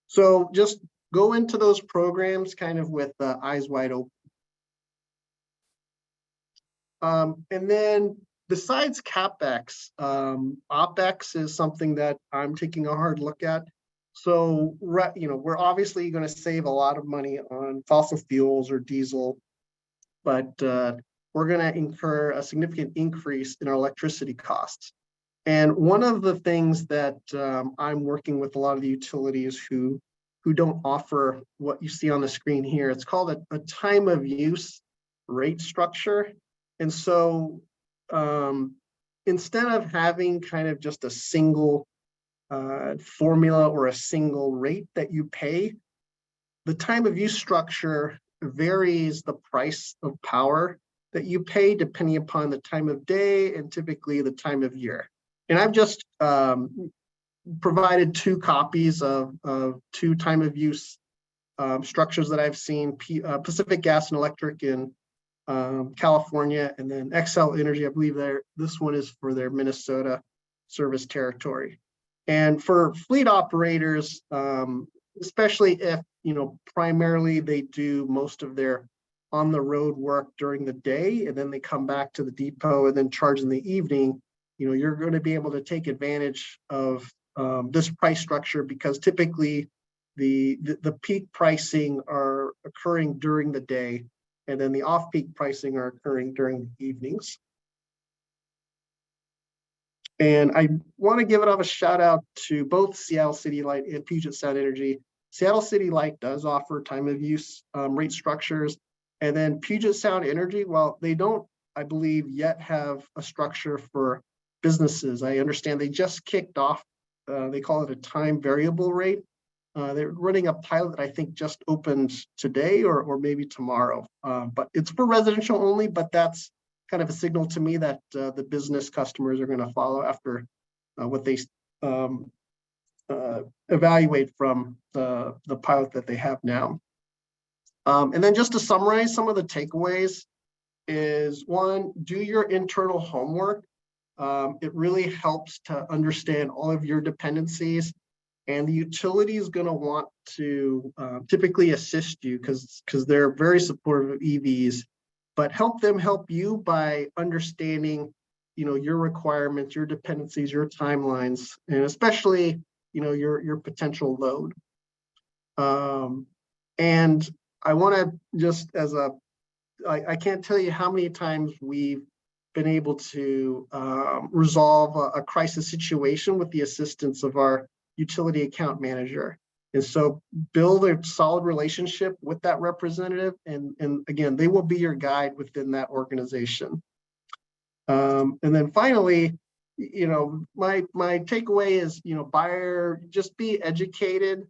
So just go into those programs kind of with eyes wide open. And then besides CapEx, OpEx is something that I'm taking a hard look at. So, you know, we're obviously going to save a lot of money on fossil fuels or diesel, but we're going to incur a significant increase in our electricity costs. And one of the things that I'm working with a lot of the utilities who don't offer what you see on the screen here, it's called a time of use rate structure. And so instead of having kind of just a single formula or a single rate that you pay, the time of use structure varies the price of power that you pay depending upon the time of day and typically the time of year. And I've just provided 2 copies of 2 time of use structures that I've seen, Pacific Gas and Electric in California, and then Xcel Energy, I believe this one is for their Minnesota service territory. And for fleet operators, especially if, you know, primarily they do most of their on the road work during the day, and then they come back to the depot and then charge in the evening, you know, you're going to be able to take advantage of this price structure, because typically the peak pricing are occurring during the day, and then the off-peak pricing are occurring during the evenings. And I want to give it a shout out to both Seattle City Light and Puget Sound Energy. Seattle City Light does offer time of use rate structures, and then Puget Sound Energy, while they don't, I believe, yet have a structure for businesses, I understand they just kicked off, they call it a time variable rate. They're running a pilot that I think just opened today or maybe tomorrow, but it's for residential only, but that's kind of a signal to me that the business customers are going to follow after what they evaluate from the pilot that they have now. And then just to summarize some of the takeaways is, 1, do your internal homework. It really helps to understand all of your dependencies, and the utility is going to want to typically assist you because they're very supportive of EVs, but help them help you by understanding, you know, your requirements, your dependencies, your timelines, and especially, you know, your potential load. And I want to just I can't tell you how many times we've been able to resolve a crisis situation with the assistance of our utility account manager. And so build a solid relationship with that representative. And again, they will be your guide within that organization. And then finally, you know, my takeaway is, you know, buyer, just be educated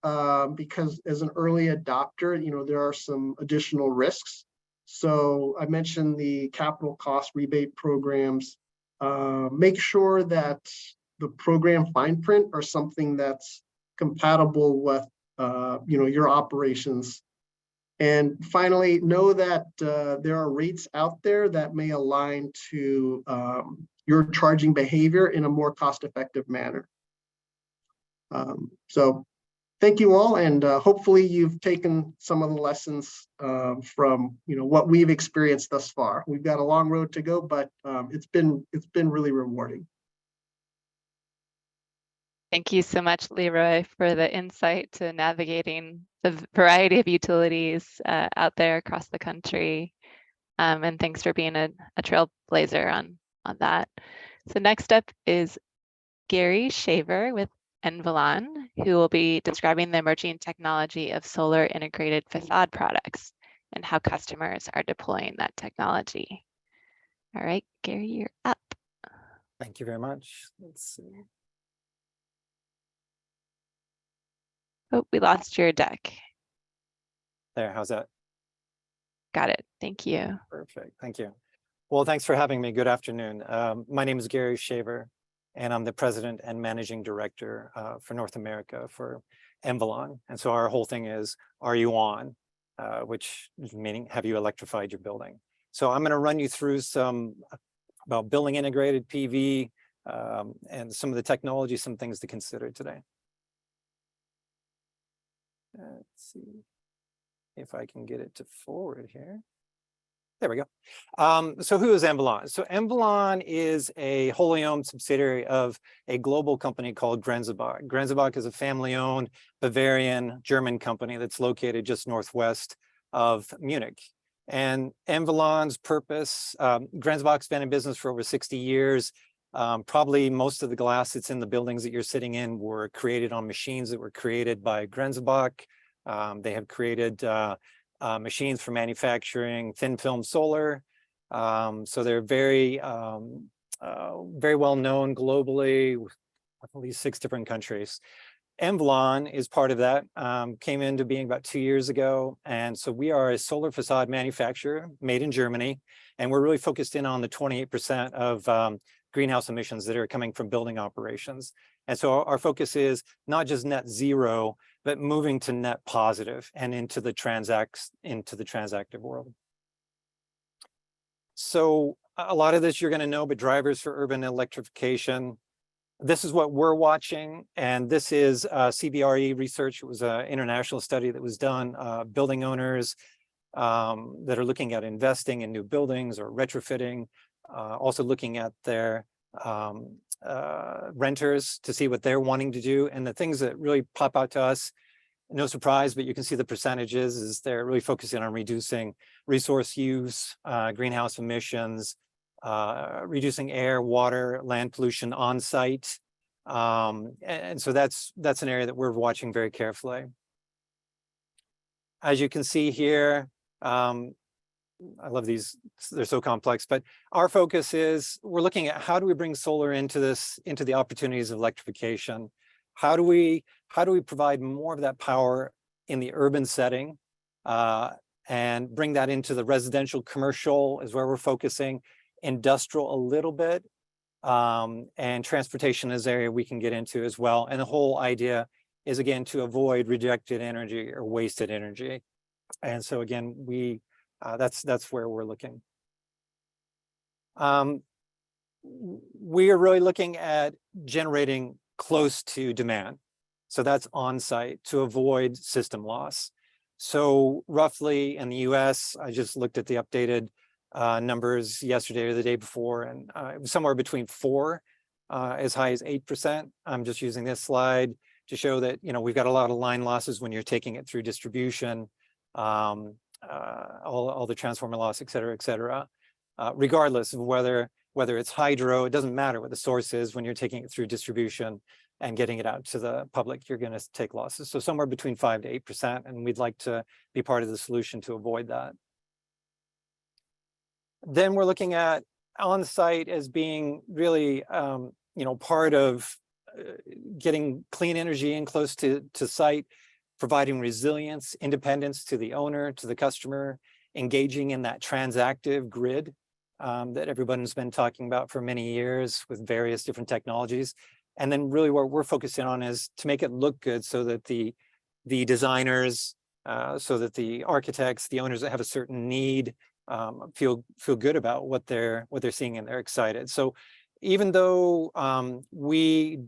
because as an early adopter, you know, there are some additional risks. So I mentioned the capital cost rebate programs. Make sure that the program fine print are something that's compatible with, you know, your operations. And finally, know that there are rates out there that may align to your charging behavior in a more cost-effective manner. So thank you all, and hopefully you've taken some of the lessons from, you know, what we've experienced thus far. We've got a long road to go, but it's been really rewarding. Thank you so much, Leroy, for the insight to navigating the variety of utilities out there across the country. And thanks for being a trailblazer on that. So next up is Gary Shaver with Envalon, who will be describing the emerging technology of solar integrated facade products and how customers are deploying that technology. All right, Gary, you're up. Thank you very much. Let's see. Oh, we lost your deck. There, how's that? Got it. Thank you. Perfect. Thank you. Well, thanks for having me. Good afternoon. My name is Gary Shaver, and I'm the president and managing director for North America for Envalon. And so our whole thing is, are you on? Which is meaning, have you electrified your building? So I'm going to run you through some about building integrated PV and some of the technology, some things to consider today. Let's see if I can get it to forward here. There we go. So who is Envalon? So Envalon is a wholly owned subsidiary of a global company called Grenzebach. Grenzebach is a family-owned Bavarian German company that's located just northwest of Munich. And Envalon's purpose, Grenzebach's been in business for over 60 years. Probably most of the glass that's in the buildings that you're sitting in were created on machines that were created by Grenzebach. They have created machines for manufacturing thin film solar. So they're very, very well known globally, with at least 6 different countries. Envalon is part of that, came into being about 2 years ago. And so we are a solar facade manufacturer made in Germany. And we're really focused in on the 28% of greenhouse emissions that are coming from building operations. And so our focus is not just net zero, but moving to net positive and into the transactive world. So a lot of this you're going to know, but drivers for urban electrification. This is what we're watching, and this is CBRE research. It was an international study that was done, building owners that are looking at investing in new buildings or retrofitting, also looking at their renters to see what they're wanting to do. And the things that really pop out to us, no surprise, but you can see the percentages, is they're really focusing on reducing resource use, greenhouse emissions, reducing air, water, land pollution on site. And so that's an area that we're watching very carefully. As you can see here, I love these, they're so complex, but our focus is we're looking at how do we bring solar into the opportunities of electrification? How do we provide more of that power in the urban setting and bring that into the residential, commercial is where we're focusing, industrial a little bit, and transportation is an area we can get into as well. And the whole idea is, again, to avoid rejected energy or wasted energy. And so again, that's where we're looking. We are really looking at generating close to demand. So that's on site to avoid system loss. So roughly in the US, I just looked at the updated numbers yesterday or the day before, and it was somewhere between 4 as high as 8%. I'm just using this slide to show that, you know, we've got a lot of line losses when you're taking it through distribution, all the transformer loss, et cetera, regardless of whether it's hydro. It doesn't matter what the source is. When you're taking it through distribution and getting it out to the public, you're going to take losses. So somewhere between 5 to 8%, and we'd like to be part of the solution to avoid that. Then we're looking at on-site as being really, you know, part of getting clean energy in close to site, providing resilience, independence to the owner, to the customer, engaging in that transactive grid that everyone's been talking about for many years with various different technologies. And then really what we're focusing on is to make it look good so that the designers, so that the architects, the owners that have a certain need feel good about what they're seeing, and they're excited. So even though we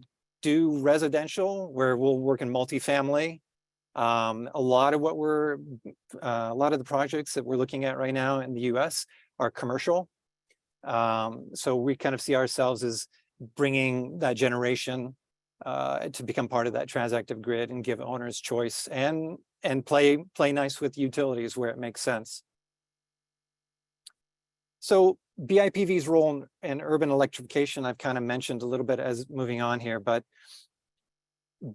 do residential, where we'll work in multifamily, a lot of the projects that we're looking at right now in the US are commercial. So we kind of see ourselves as bringing that generation to become part of that transactive grid and give owners choice and play nice with utilities where it makes sense. So BIPV's role in urban electrification, I've kind of mentioned a little bit as moving on here, but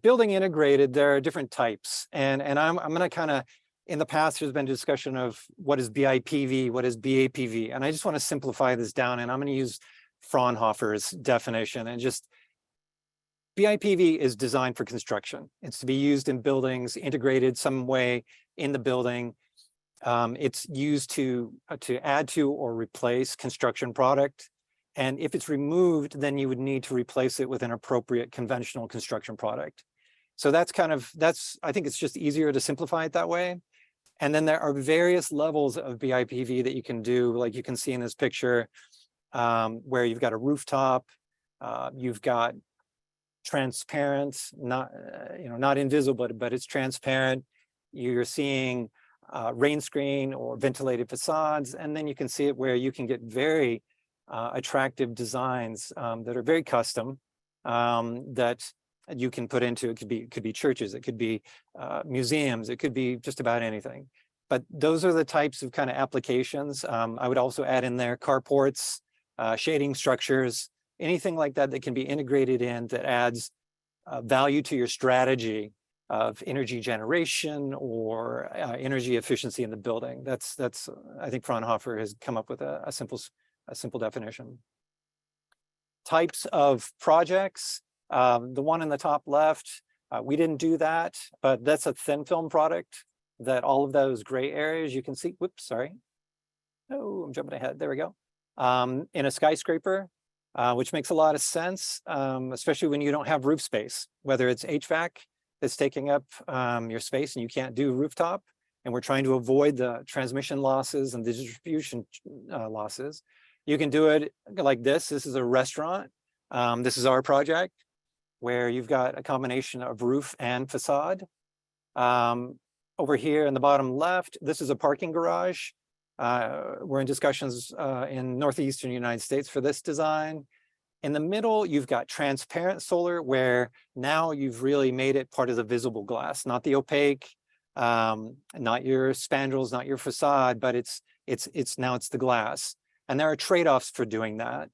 building integrated, there are different types. And I'm going to kind of, in the past, there's been discussion of what is BIPV, what is BAPV. And I just want to simplify this down, and I'm going to use Fraunhofer's definition. And just BIPV is designed for construction. It's to be used in buildings, integrated some way in the building. It's used to add to or replace construction product. And if it's removed, then you would need to replace it with an appropriate conventional construction product. So that's I think it's just easier to simplify it that way. And then there are various levels of BIPV that you can do, like you can see in this picture, where you've got a rooftop, you've got transparent, not invisible, but it's transparent. You're seeing rain screen or ventilated facades, and then you can see it where you can get very attractive designs that are very custom, that you can put into. It could be churches, it could be museums, it could be just about anything. But those are the types of kind of applications. I would also add in there carports, shading structures, anything like that that can be integrated in, that adds value to your strategy of energy generation or energy efficiency in the building. That's I think Fraunhofer has come up with a simple definition. Types of projects. The one in the top left, we didn't do that, but that's a thin film product that all of those gray areas you can see. Whoops, sorry. Oh, I'm jumping ahead. There we go. In a skyscraper, which makes a lot of sense, especially when you don't have roof space, whether it's HVAC that's taking up your space and you can't do rooftop, and we're trying to avoid the transmission losses and the distribution losses. You can do it like this. This is a restaurant. This is our project where you've got a combination of roof and facade. Over here in the bottom left, this is a parking garage. We're in discussions in northeastern United States for this design. In the middle, you've got transparent solar, where now you've really made it part of the visible glass, not the opaque, not your spandrels, not your facade, but it's the glass. And there are trade-offs for doing that.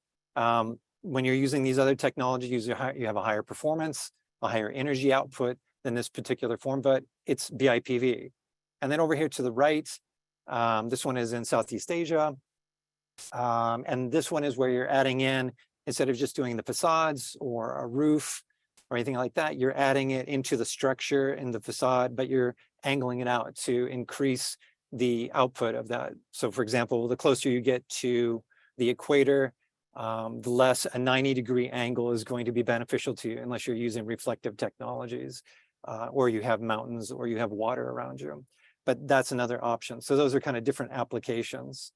When you're using these other technologies, you have a higher performance, a higher energy output than this particular form, but it's BIPV. And then over here to the right, this one is in Southeast Asia. And this one is where you're adding in, instead of just doing the facades or a roof or anything like that, you're adding it into the structure in the facade, but you're angling it out to increase the output of that. So for example, the closer you get to the equator, the less a 90-degree angle is going to be beneficial to you, unless you're using reflective technologies, or you have mountains or you have water around you. But that's another option. So those are kind of different applications.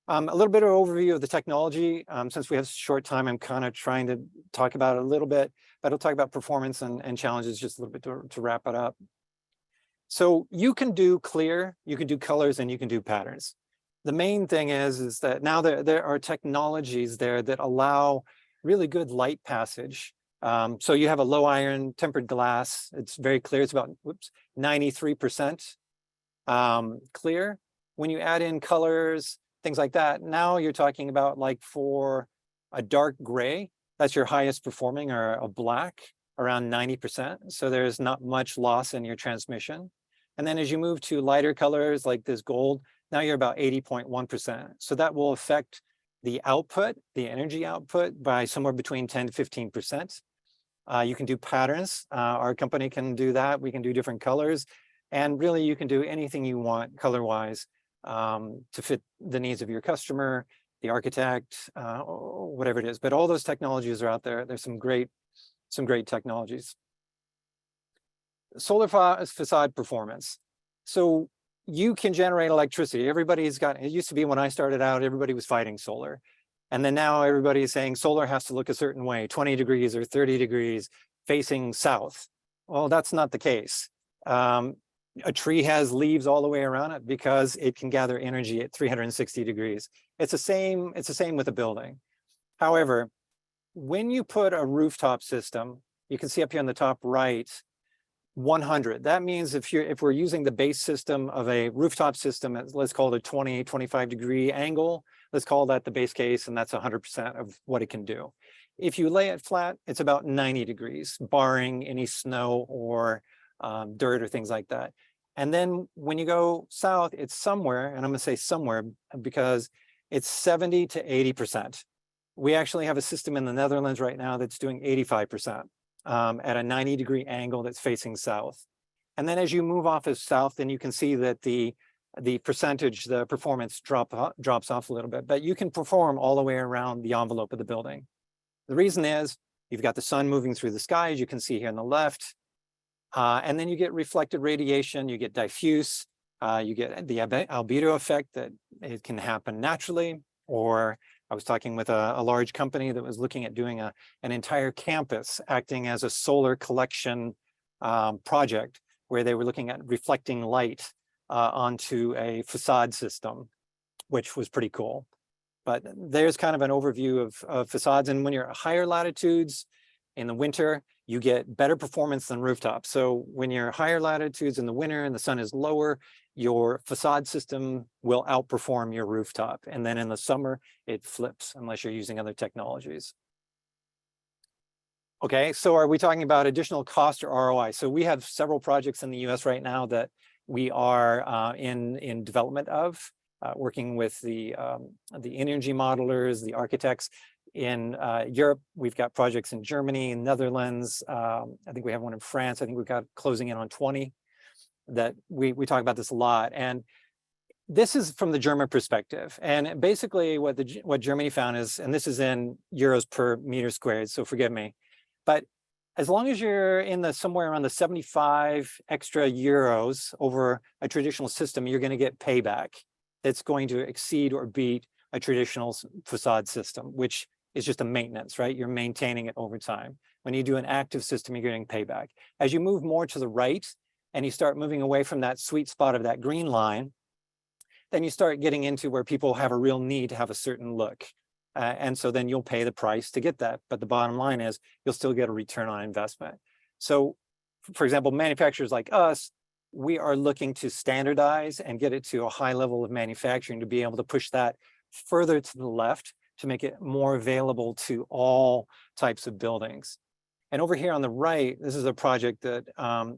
A little bit of overview of the technology. Since we have short time, I'm kind of trying to talk about it a little bit, but I'll talk about performance and challenges just a little bit to wrap it up. So you can do clear, you can do colors, and you can do patterns. The main thing is that now there are technologies there that allow really good light passage. So you have a low iron tempered glass. It's very clear. It's about 93% clear. When you add in colors, things like that, now you're talking about, like, for a dark gray, that's your highest performing, or a black, around 90%. So there's not much loss in your transmission. And then as you move to lighter colors like this gold, now you're about 80.1%. So that will affect the output, the energy output, by somewhere between 10 to 15%. You can do patterns. Our company can do that. We can do different colors. And really, you can do anything you want color-wise to fit the needs of your customer, the architect, whatever it is. But all those technologies are out there. There's some great technologies. Solar facade performance. So you can generate electricity. It used to be when I started out, everybody was fighting solar. And then now everybody is saying solar has to look a certain way, 20 degrees or 30 degrees facing south. Well, that's not the case. A tree has leaves all the way around it because it can gather energy at 360 degrees. It's the same with a building. However, when you put a rooftop system, you can see up here on the top right, 100. That means if we're using the base system of a rooftop system, let's call it a 20, 25-degree angle, let's call that the base case, and that's 100% of what it can do. If you lay it flat, it's about 90 degrees, barring any snow or dirt or things like that. And then when you go south, it's somewhere, and I'm going to say somewhere because it's 70 to 80%. We actually have a system in the Netherlands right now that's doing 85%. At a 90-degree angle that's facing south. And then as you move off of south, then you can see that the percentage, the performance drops off a little bit, but you can perform all the way around the envelope of the building. The reason is you've got the sun moving through the sky, as you can see here on the left, and then you get reflected radiation, you get diffuse, you get the albedo effect that it can happen naturally, or I was talking with a large company that was looking at doing an entire campus acting as a solar collection project where they were looking at reflecting light onto a facade system, which was pretty cool. But there's kind of an overview of facades. And when you're at higher latitudes in the winter, you get better performance than rooftops. So when you're higher latitudes in the winter and the sun is lower, your facade system will outperform your rooftop. And then in the summer, it flips unless you're using other technologies. Okay, so are we talking about additional cost or ROI? So we have several projects in the US right now that we are in development of, working with the energy modelers, the architects. In Europe, we've got projects in Germany, Netherlands. I think we have one in France. I think we've got closing in on 20 that we talk about this a lot. And this is from the German perspective. And basically what Germany found is, and this is in euros per meter squared, so forgive me, but as long as you're in the somewhere around the 75 extra euros over a traditional system, you're going to get payback that's going to exceed or beat a traditional facade system, which is just a maintenance, right? You're maintaining it over time. When you do an active system, you're getting payback. As you move more to the right and you start moving away from that sweet spot of that green line, then you start getting into where people have a real need to have a certain look. And so then you'll pay the price to get that. But the bottom line is you'll still get a return on investment. So for example, manufacturers like us, we are looking to standardize and get it to a high level of manufacturing to be able to push that further to the left to make it more available to all types of buildings. And over here on the right, this is a project that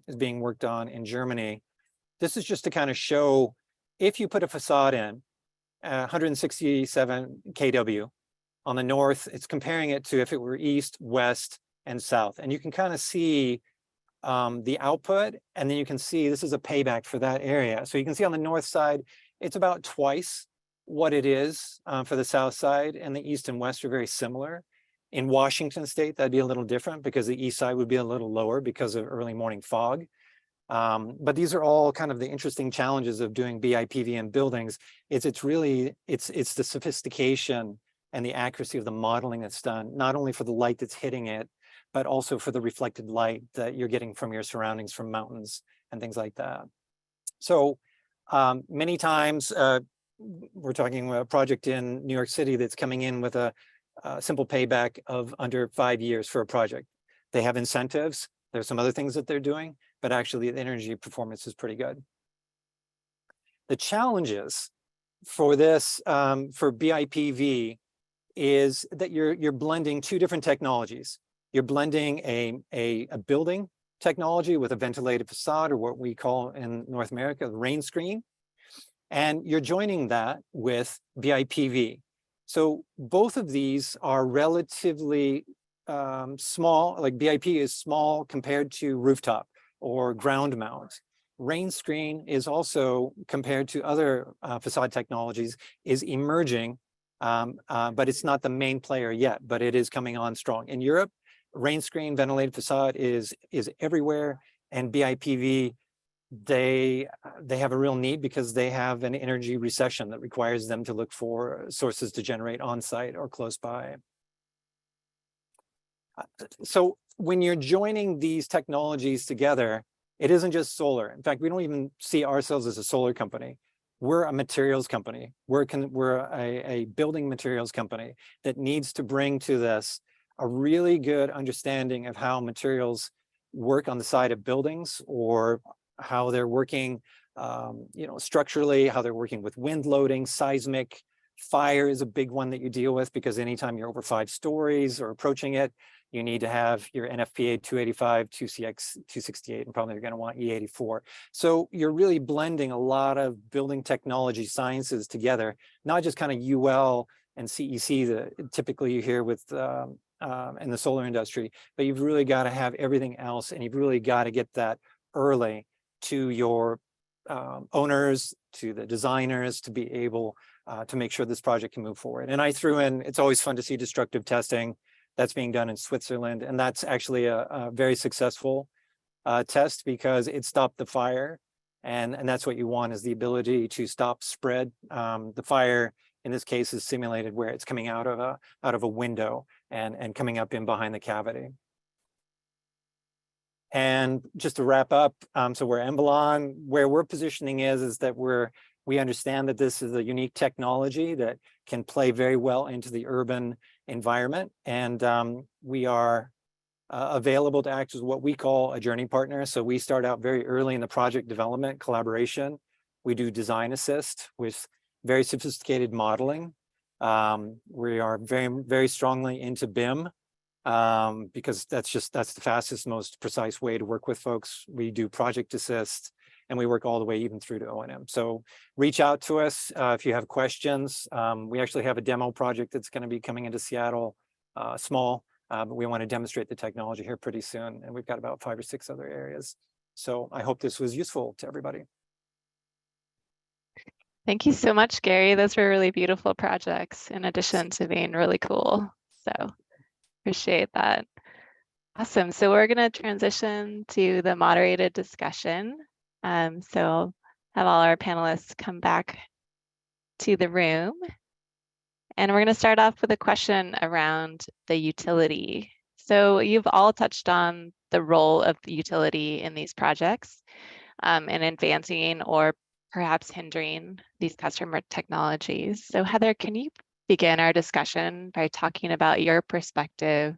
is being worked on in Germany. This is just to kind of show if you put a facade in 167 kW on the north, it's comparing it to if it were east, west, and south. And you can kind of see the output, and then you can see this is a payback for that area. So you can see on the north side, it's about twice what it is for the south side, and the east and west are very similar. In Washington state, that'd be a little different because the east side would be a little lower because of early morning fog. But these are all kind of the interesting challenges of doing BIPV in buildings. It's the sophistication and the accuracy of the modeling that's done, not only for the light that's hitting it, but also for the reflected light that you're getting from your surroundings, from mountains and things like that. So many times we're talking about a project in New York City that's coming in with a simple payback of under 5 years for a project. They have incentives. There's some other things that they're doing, but actually the energy performance is pretty good. The challenges for this, for BIPV, is that you're blending two different technologies. You're blending a building technology with a ventilated facade, or what we call in North America, the rain screen, and you're joining that with BIPV. So both of these are relatively small, like BIP is small compared to rooftop or ground mount. Rain screen is also, compared to other facade technologies, is emerging, but it's not the main player yet, but it is coming on strong. In Europe, rain screen ventilated facade is everywhere, and BIPV, they have a real need because they have an energy recession that requires them to look for sources to generate on site or close by. So when you're joining these technologies together, it isn't just solar. In fact, we don't even see ourselves as a solar company. We're a materials company. We're a building materials company that needs to bring to this a really good understanding of how materials work on the side of buildings, or how they're working, structurally, how they're working with wind loading, seismic. Fire is a big one that you deal with, because anytime you're over 5 stories or approaching it, you need to have your NFPA 285, 2CX 268, and probably you're going to want E84. So you're really blending a lot of building technology sciences together, not just kind of UL and CEC that typically you hear with in the solar industry, but you've really got to have everything else, and you've really got to get that early to your owners, to the designers, to be able to make sure this project can move forward. And I threw in, it's always fun to see destructive testing that's being done in Switzerland. And that's actually a very successful test, because it stopped the fire. And that's what you want, is the ability to stop spread. The fire in this case is simulated where it's coming out of a window and coming up in behind the cavity. And just to wrap up, so where Embalon, where we're positioning is that we understand that this is a unique technology that can play very well into the urban environment. And we are available to act as what we call a journey partner. So we start out very early in the project development collaboration. We do design assist with very sophisticated modeling. We are very, very strongly into BIM, because that's the fastest, most precise way to work with folks. We do project assist, and we work all the way even through to O&M. So reach out to us if you have questions. We actually have a demo project that's going to be coming into Seattle, small, but we want to demonstrate the technology here pretty soon. And we've got about 5 or 6 other areas. So I hope this was useful to everybody. Thank you so much, Gary. Those were really beautiful projects, in addition to being really cool. So appreciate that. Awesome. So we're going to transition to the moderated discussion. So have all our panelists come back to the room. And we're going to start off with a question around the utility. So you've all touched on the role of the utility in these projects, in advancing or perhaps hindering these customer technologies. So Heather, can you begin our discussion by talking about your perspective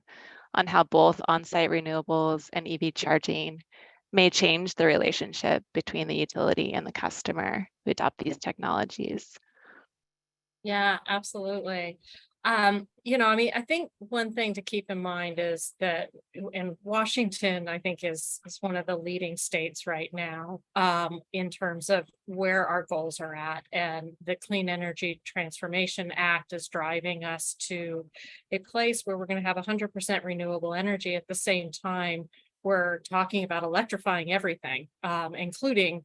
on how both on-site renewables and EV charging may change the relationship between the utility and the customer who adopt these technologies? Yeah, absolutely. I think one thing to keep in mind is that in Washington, I think is one of the leading states right now in terms of where our goals are at. And the Clean Energy Transformation Act is driving us to a place where we're going to have 100% renewable energy. At the same time, we're talking about electrifying everything, including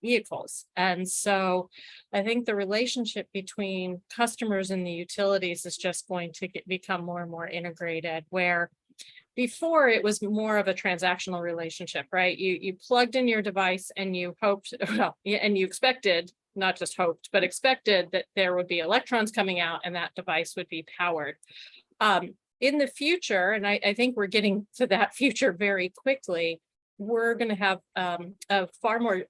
vehicles. And so I think the relationship between customers and the utilities is just going to become more and more integrated, where before it was more of a transactional relationship, right? You plugged in your device and you hoped, and you expected, not just hoped, but expected that there would be electrons coming out and that device would be powered. In the future, and I think we're getting to that future very quickly, we're going to have a far more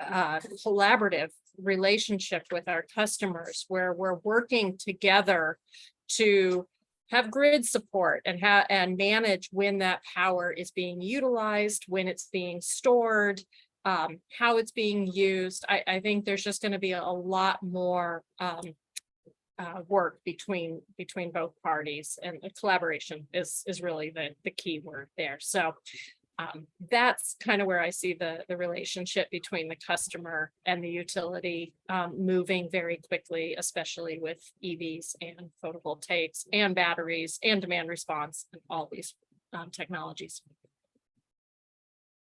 collaborative relationship with our customers, where we're working together to have grid support and manage when that power is being utilized, when it's being stored, how it's being used. I think there's just going to be a lot more work between both parties, and collaboration is really the key word there. So that's kind of where I see the relationship between the customer and the utility moving very quickly, especially with EVs and photovoltaics and batteries and demand response and all these technologies.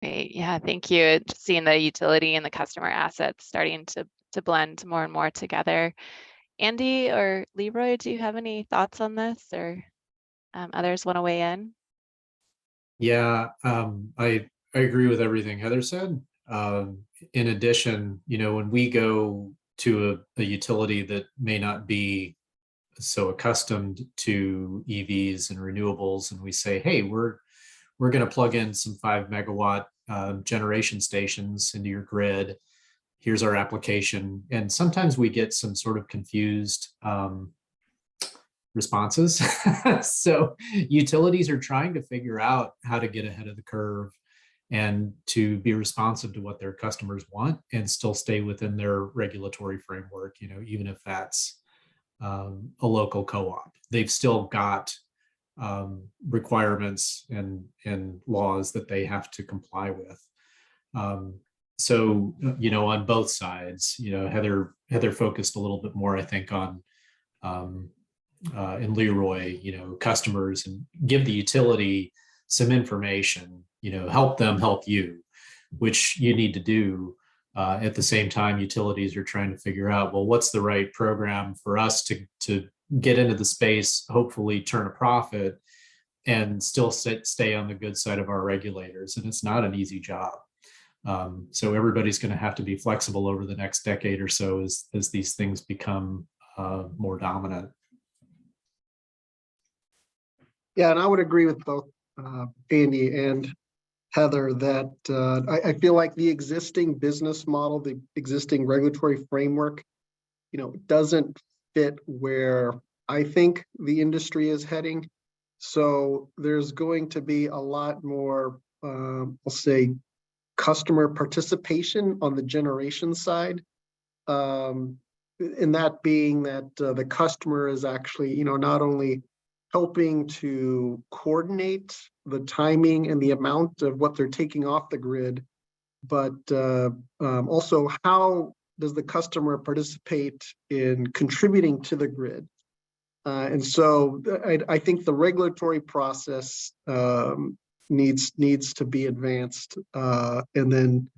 Great. Yeah, thank you. Just seeing the utility and the customer assets starting to blend more and more together. Andy or Leroy, do you have any thoughts on this, or others want to weigh in? Yeah, I agree with everything Heather said. In addition, when we go to a utility that may not be so accustomed to EVs and renewables, and we say, hey, we're going to plug in some 5 megawatt generation stations into your grid. Here's our application. And sometimes we get some sort of confused responses. So utilities are trying to figure out how to get ahead of the curve and to be responsive to what their customers want and still stay within their regulatory framework, even if that's a local co-op. They've still got requirements and laws that they have to comply with. So, on both sides, Heather focused a little bit more, I think, on and Leroy, customers, and give the utility some information, help them help you, which you need to do. At the same time, utilities are trying to figure out, well, what's the right program for us to get into the space, hopefully turn a profit, and still stay on the good side of our regulators. And it's not an easy job. So everybody's going to have to be flexible over the next decade or so as these things become more dominant. Yeah, and I would agree with both Andy and Heather that I feel like the existing business model, the existing regulatory framework, doesn't fit where I think the industry is heading. So there's going to be a lot more, I'll say, customer participation on the generation side. And that being that the customer is actually, not only helping to coordinate the timing and the amount of what they're taking off the grid, but also how does the customer participate in contributing to the grid? And so I think the regulatory process needs to be advanced. And then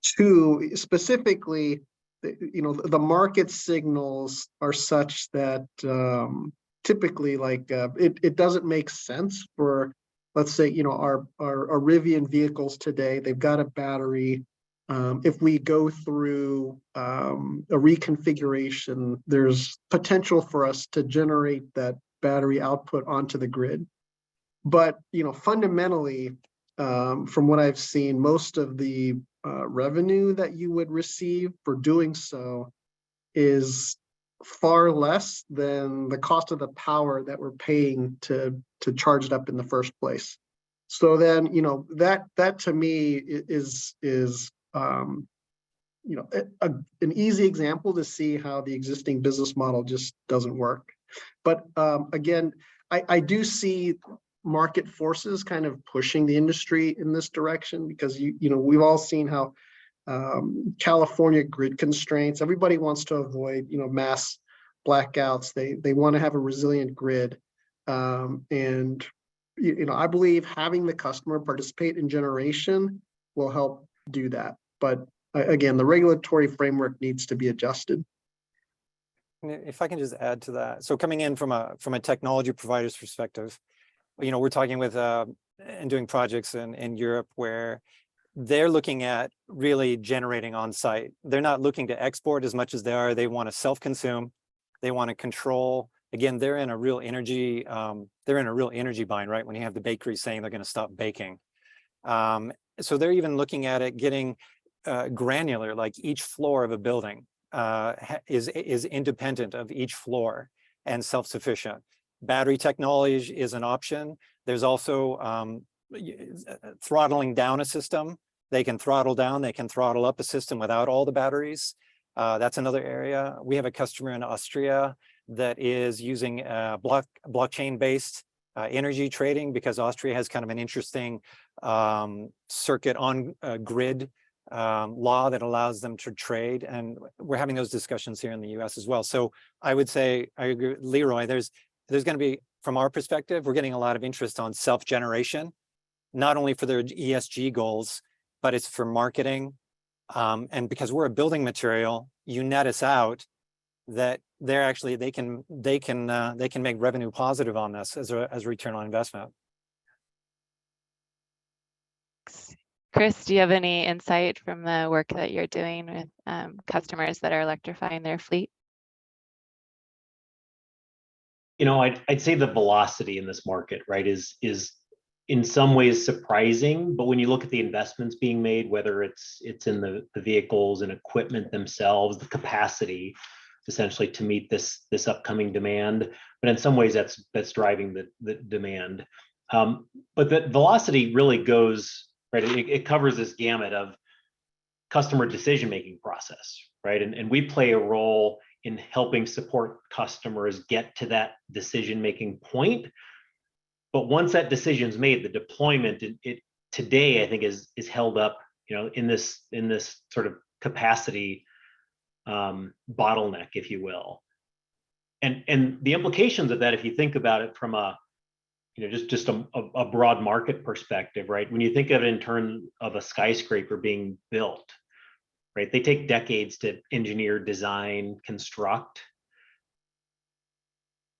two, specifically, the market signals are such that typically, like it doesn't make sense for, let's say, our Rivian vehicles today. They've got a battery. If we go through a reconfiguration, there's potential for us to generate that battery output onto the grid. But fundamentally, from what I've seen, most of the revenue that you would receive for doing so is far less than the cost of the power that we're paying to charge it up in the first place. So then, that to me is an easy example to see how the existing business model just doesn't work. But again, I do see market forces kind of pushing the industry in this direction, because we've all seen how California grid constraints. Everybody wants to avoid mass blackouts. They want to have a resilient grid, and I believe having the customer participate in generation will help do that. But again, the regulatory framework needs to be adjusted. If I can just add to that, so coming in from a technology provider's perspective, we're talking with and doing projects in Europe where they're looking at really generating on site. They're not looking to export as much as they want to self-consume. They want to control. Again, they're in a real energy bind, right? When you have the bakery saying they're going to stop baking. So they're even looking at it getting granular, like each floor of a building is independent of each floor and self-sufficient. Battery technology is an option. There's also throttling down a system. They can throttle down, they can throttle up a system without all the batteries. That's another area. We have a customer in Austria that is using blockchain-based energy trading, because Austria has kind of an interesting circuit on grid law that allows them to trade. And we're having those discussions here in the US as well. So I would say, I agree with Leroy, there's going to be, from our perspective, we're getting a lot of interest on self-generation, not only for their ESG goals, but it's for marketing. And because we're a building material, you net us out that they're actually, they can make revenue positive on this as a return on investment. Chris, do you have any insight from the work that you're doing with customers that are electrifying their fleet? I'd say the velocity in this market, right, is in some ways surprising. But when you look at the investments being made, whether it's in the vehicles and equipment themselves, the capacity, essentially to meet this upcoming demand. But in some ways, that's driving the demand. But the velocity really goes right. It covers this gamut of customer decision-making process, right? And we play a role in helping support customers get to that decision-making point. But once that decision is made, the deployment it today, I think, is held up, in this sort of capacity bottleneck, if you will. And the implications of that, if you think about it from a just a broad market perspective, right? When you think of it in terms of a skyscraper being built, right? They take decades to engineer, design, construct.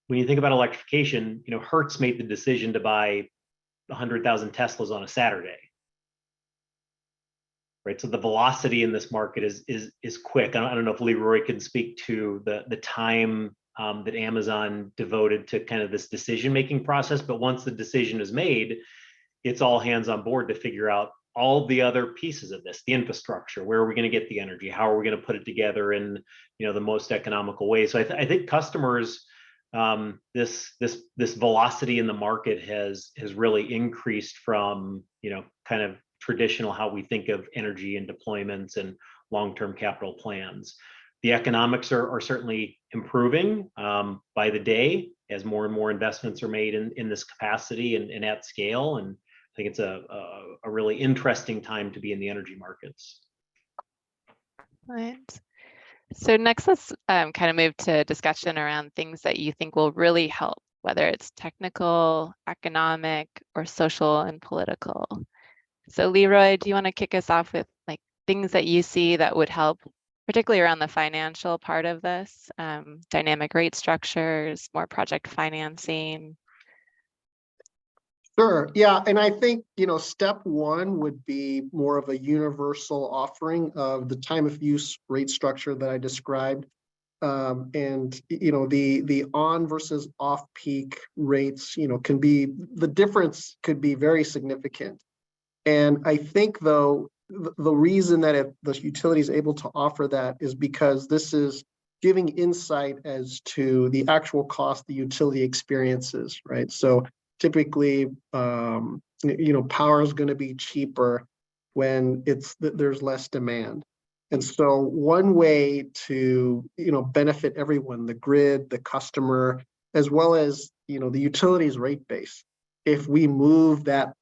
When you think about electrification, Hertz made the decision to buy 100,000 Teslas on a Saturday, right? So the velocity in this market is quick. I don't know if Leroy can speak to the time that Amazon devoted to kind of this decision-making process, but once the decision is made, it's all hands on board to figure out all the other pieces of this, the infrastructure, where are we going to get the energy, how are we going to put it together in the most economical way. So I think customers, this velocity in the market has really increased from kind of traditional how we think of energy and deployments and long-term capital plans. The economics are certainly improving by the day as more and more investments are made in this capacity and at scale. And I think it's a really interesting time to be in the energy markets. Right. So next, let's kind of move to discussion around things that you think will really help, whether it's technical, economic, or social and political. So Leroy, do you want to kick us off with like things that you see that would help, particularly around the financial part of this, dynamic rate structures, more project financing? Sure. Yeah. And I think, step one would be more of a universal offering of the time of use rate structure that I described. And, the on versus off peak rates, the difference could be very significant. And I think, though, the reason that the utility is able to offer that is because this is giving insight as to the actual cost the utility experiences, right? So typically, power is going to be cheaper when there's less demand. And so one way to, benefit everyone, the grid, the customer, as well as, the utility's rate base, if we move that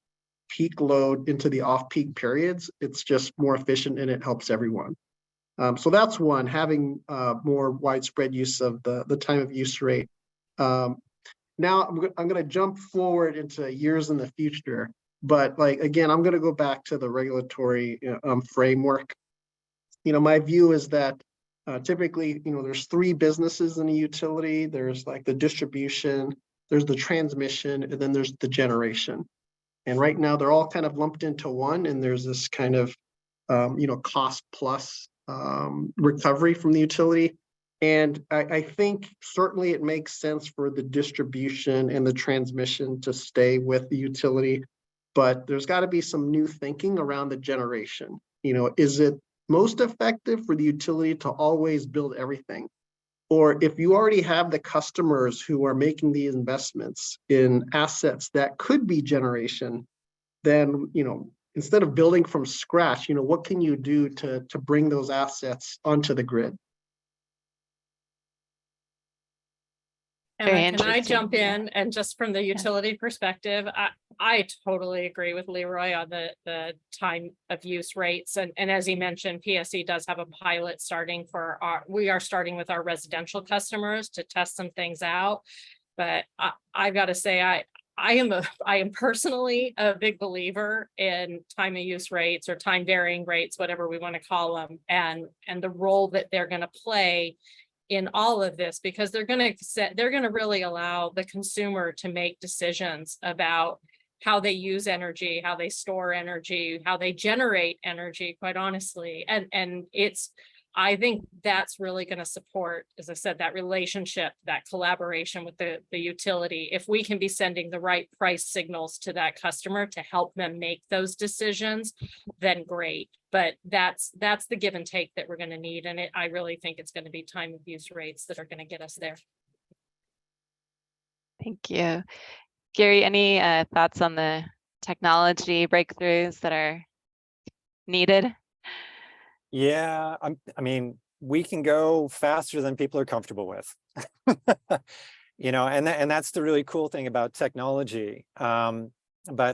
peak load into the off-peak periods, it's just more efficient and it helps everyone. So that's one, having more widespread use of the time of use rate. Now I'm going to jump forward into years in the future, but again, I'm going to go back to the regulatory framework. My view is that typically, there's three businesses in a utility. There's like the distribution, there's the transmission, and then there's the generation. And right now they're all kind of lumped into one, and there's this kind of, cost plus recovery from the utility. And I think certainly it makes sense for the distribution and the transmission to stay with the utility, but there's got to be some new thinking around the generation. Is it most effective for the utility to always build everything? Or if you already have the customers who are making these investments in assets that could be generation, then, instead of building from scratch, what can you do to bring those assets onto the grid? Very Emma, can I interesting. jump in? And just from the utility perspective, I totally agree with Leroy on the time of use rates. And as he mentioned, PSE does have a pilot starting we are starting with our residential customers to test some things out. But I've got to say, I am personally a big believer in time of use rates or time varying rates, whatever we want to call them, and the role that they're going to play in all of this, because they're going to really allow the consumer to make decisions about how they use energy, how they store energy, how they generate energy, quite honestly. And I think that's really going to support, as I said, that relationship, that collaboration with the utility. If we can be sending the right price signals to that customer to help them make those decisions, then great. But that's the give and take that we're going to need. And I really think it's going to be time of use rates that are going to get us there. Thank you. Gary, any thoughts on the technology breakthroughs that are needed? Yeah, I mean, we can go faster than people are comfortable with. You know, and that's the really cool thing about technology. But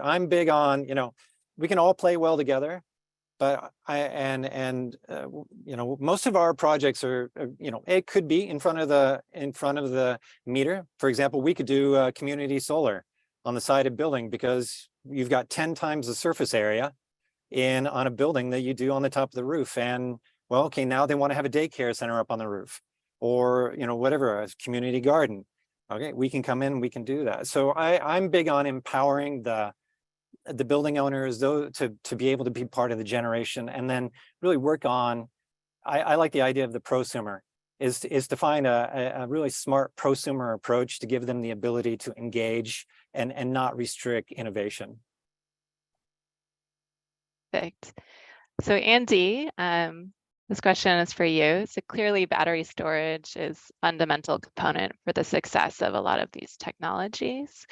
I'm big on, you know, we can all play well together. But you know, most of our projects are, you know, it could be in front of the meter. For example, we could do community solar on the side of building because you've got 10 times the surface area on a building that you do on the top of the roof. And well, okay, now they want to have a daycare center up on the roof, or, you know, whatever, a community garden. Okay, we can come in, we can do that. So I'm big on empowering the building owners, though, to be able to be part of the generation, and then really work on, I like the idea of the prosumer, is to find a really smart prosumer approach to give them the ability to engage and not restrict innovation. Perfect. So Andy, this question is for you. So clearly battery storage is a fundamental component for the success of a lot of these technologies.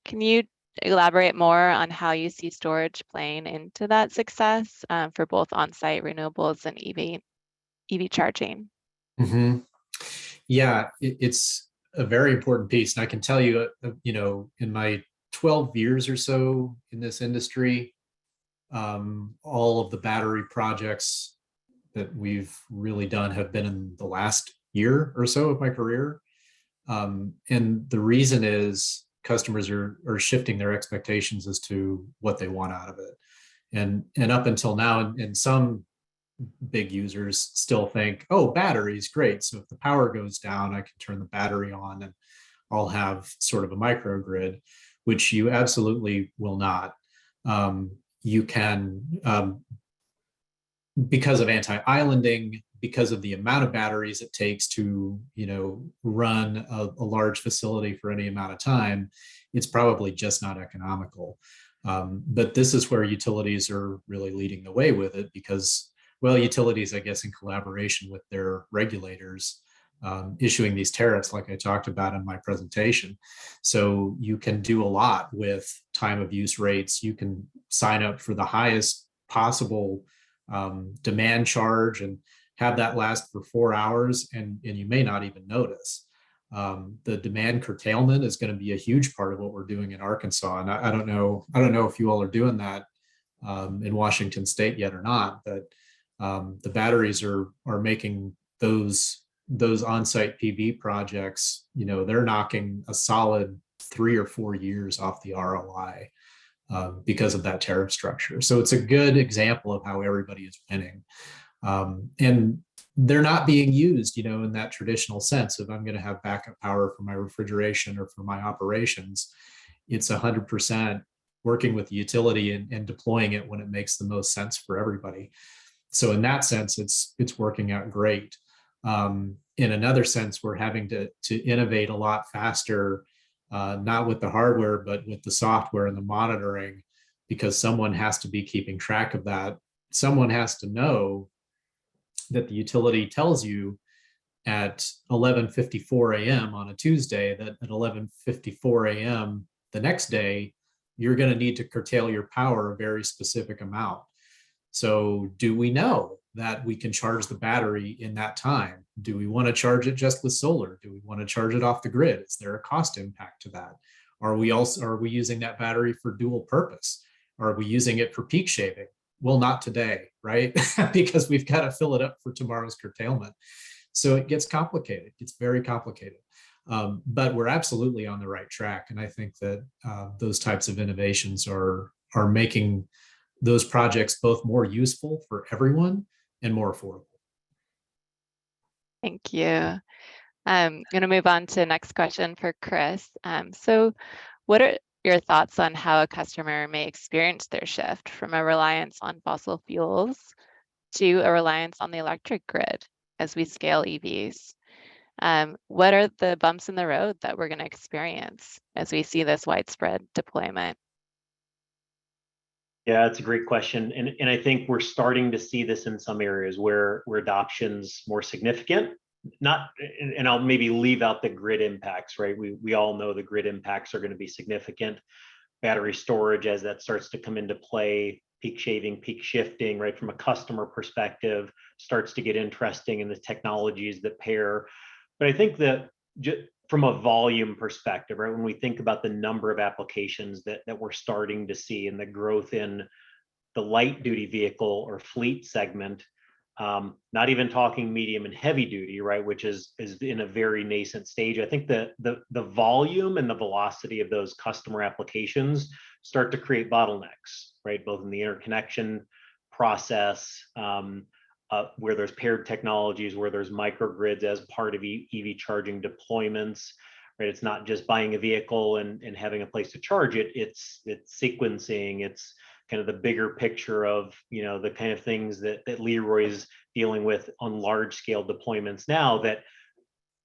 Can you elaborate more on how you see storage playing into that success for both on-site renewables and EV charging? Mm-hmm. Yeah, it's a very important piece. And I can tell you, you know, in my 12 years or so in this industry, all of the battery projects that we've really done have been in the last year or so of my career. And the reason is customers are shifting their expectations as to what they want out of it. And up until now, and some big users still think, oh, battery's great. So if the power goes down, I can turn the battery on and I'll have sort of a microgrid, which you absolutely will not. You can, because of anti-islanding, because of the amount of batteries it takes to, you know, run a large facility for any amount of time, it's probably just not economical. But this is where utilities are really leading the way with it because, well, utilities, I guess, in collaboration with their regulators, issuing these tariffs like I talked about in my presentation. So you can do a lot with time of use rates. You can sign up for the highest possible demand charge and have that last for 4 hours, and you may not even notice. The demand curtailment is going to be a huge part of what we're doing in Arkansas. And I don't know if you all are doing that in Washington State yet or not, but the batteries are making those on-site PV projects, you know, they're knocking a solid 3 or 4 years off the ROI because of that tariff structure. So it's a good example of how everybody is winning. And they're not being used, you know, in that traditional sense of I'm going to have backup power for my refrigeration or for my operations. It's 100% working with the utility and deploying it when it makes the most sense for everybody. So in that sense, it's working out great. In another sense, we're having to innovate a lot faster, not with the hardware, but with the software and the monitoring, because someone has to be keeping track of that. Someone has to know that the utility tells you at 11:54 a.m. on a Tuesday that at 11:54 a.m. the next day, you're going to need to curtail your power a very specific amount. So do we know that we can charge the battery in that time? Do we want to charge it just with solar? Do we want to charge it off the grid? Is there a cost impact to that? Are we using that battery for dual purpose? Are we using it for peak shaving? Well, not today, right? Because we've got to fill it up for tomorrow's curtailment. So it gets complicated. It's very complicated. But we're absolutely on the right track. And I think that those types of innovations are making those projects both more useful for everyone and more affordable. Thank you. I'm going to move on to the next question for Chris. So what are your thoughts on how a customer may experience their shift from a reliance on fossil fuels to a reliance on the electric grid? as we scale EVs. What are the bumps in the road that we're going to experience as we see this widespread deployment? Yeah, that's a great question. And I think we're starting to see this in some areas where adoption's more significant. Not, and I'll maybe leave out the grid impacts, right? We all know the grid impacts are going to be significant. Battery storage, as that starts to come into play, peak shaving, peak shifting, right? From a customer perspective, starts to get interesting in the technologies that pair. But I think that from a volume perspective, right, when we think about the number of applications that we're starting to see and the growth in the light duty vehicle or fleet segment, not even talking medium and heavy duty, right, which is in a very nascent stage. I think the volume and the velocity of those customer applications start to create bottlenecks, right, both in the interconnection process, where there's paired technologies, where there's microgrids as part of EV charging deployments, right? It's not just buying a vehicle and having a place to charge it. It's sequencing. It's kind of the bigger picture of, the kind of things that Leroy's dealing with on large scale deployments now that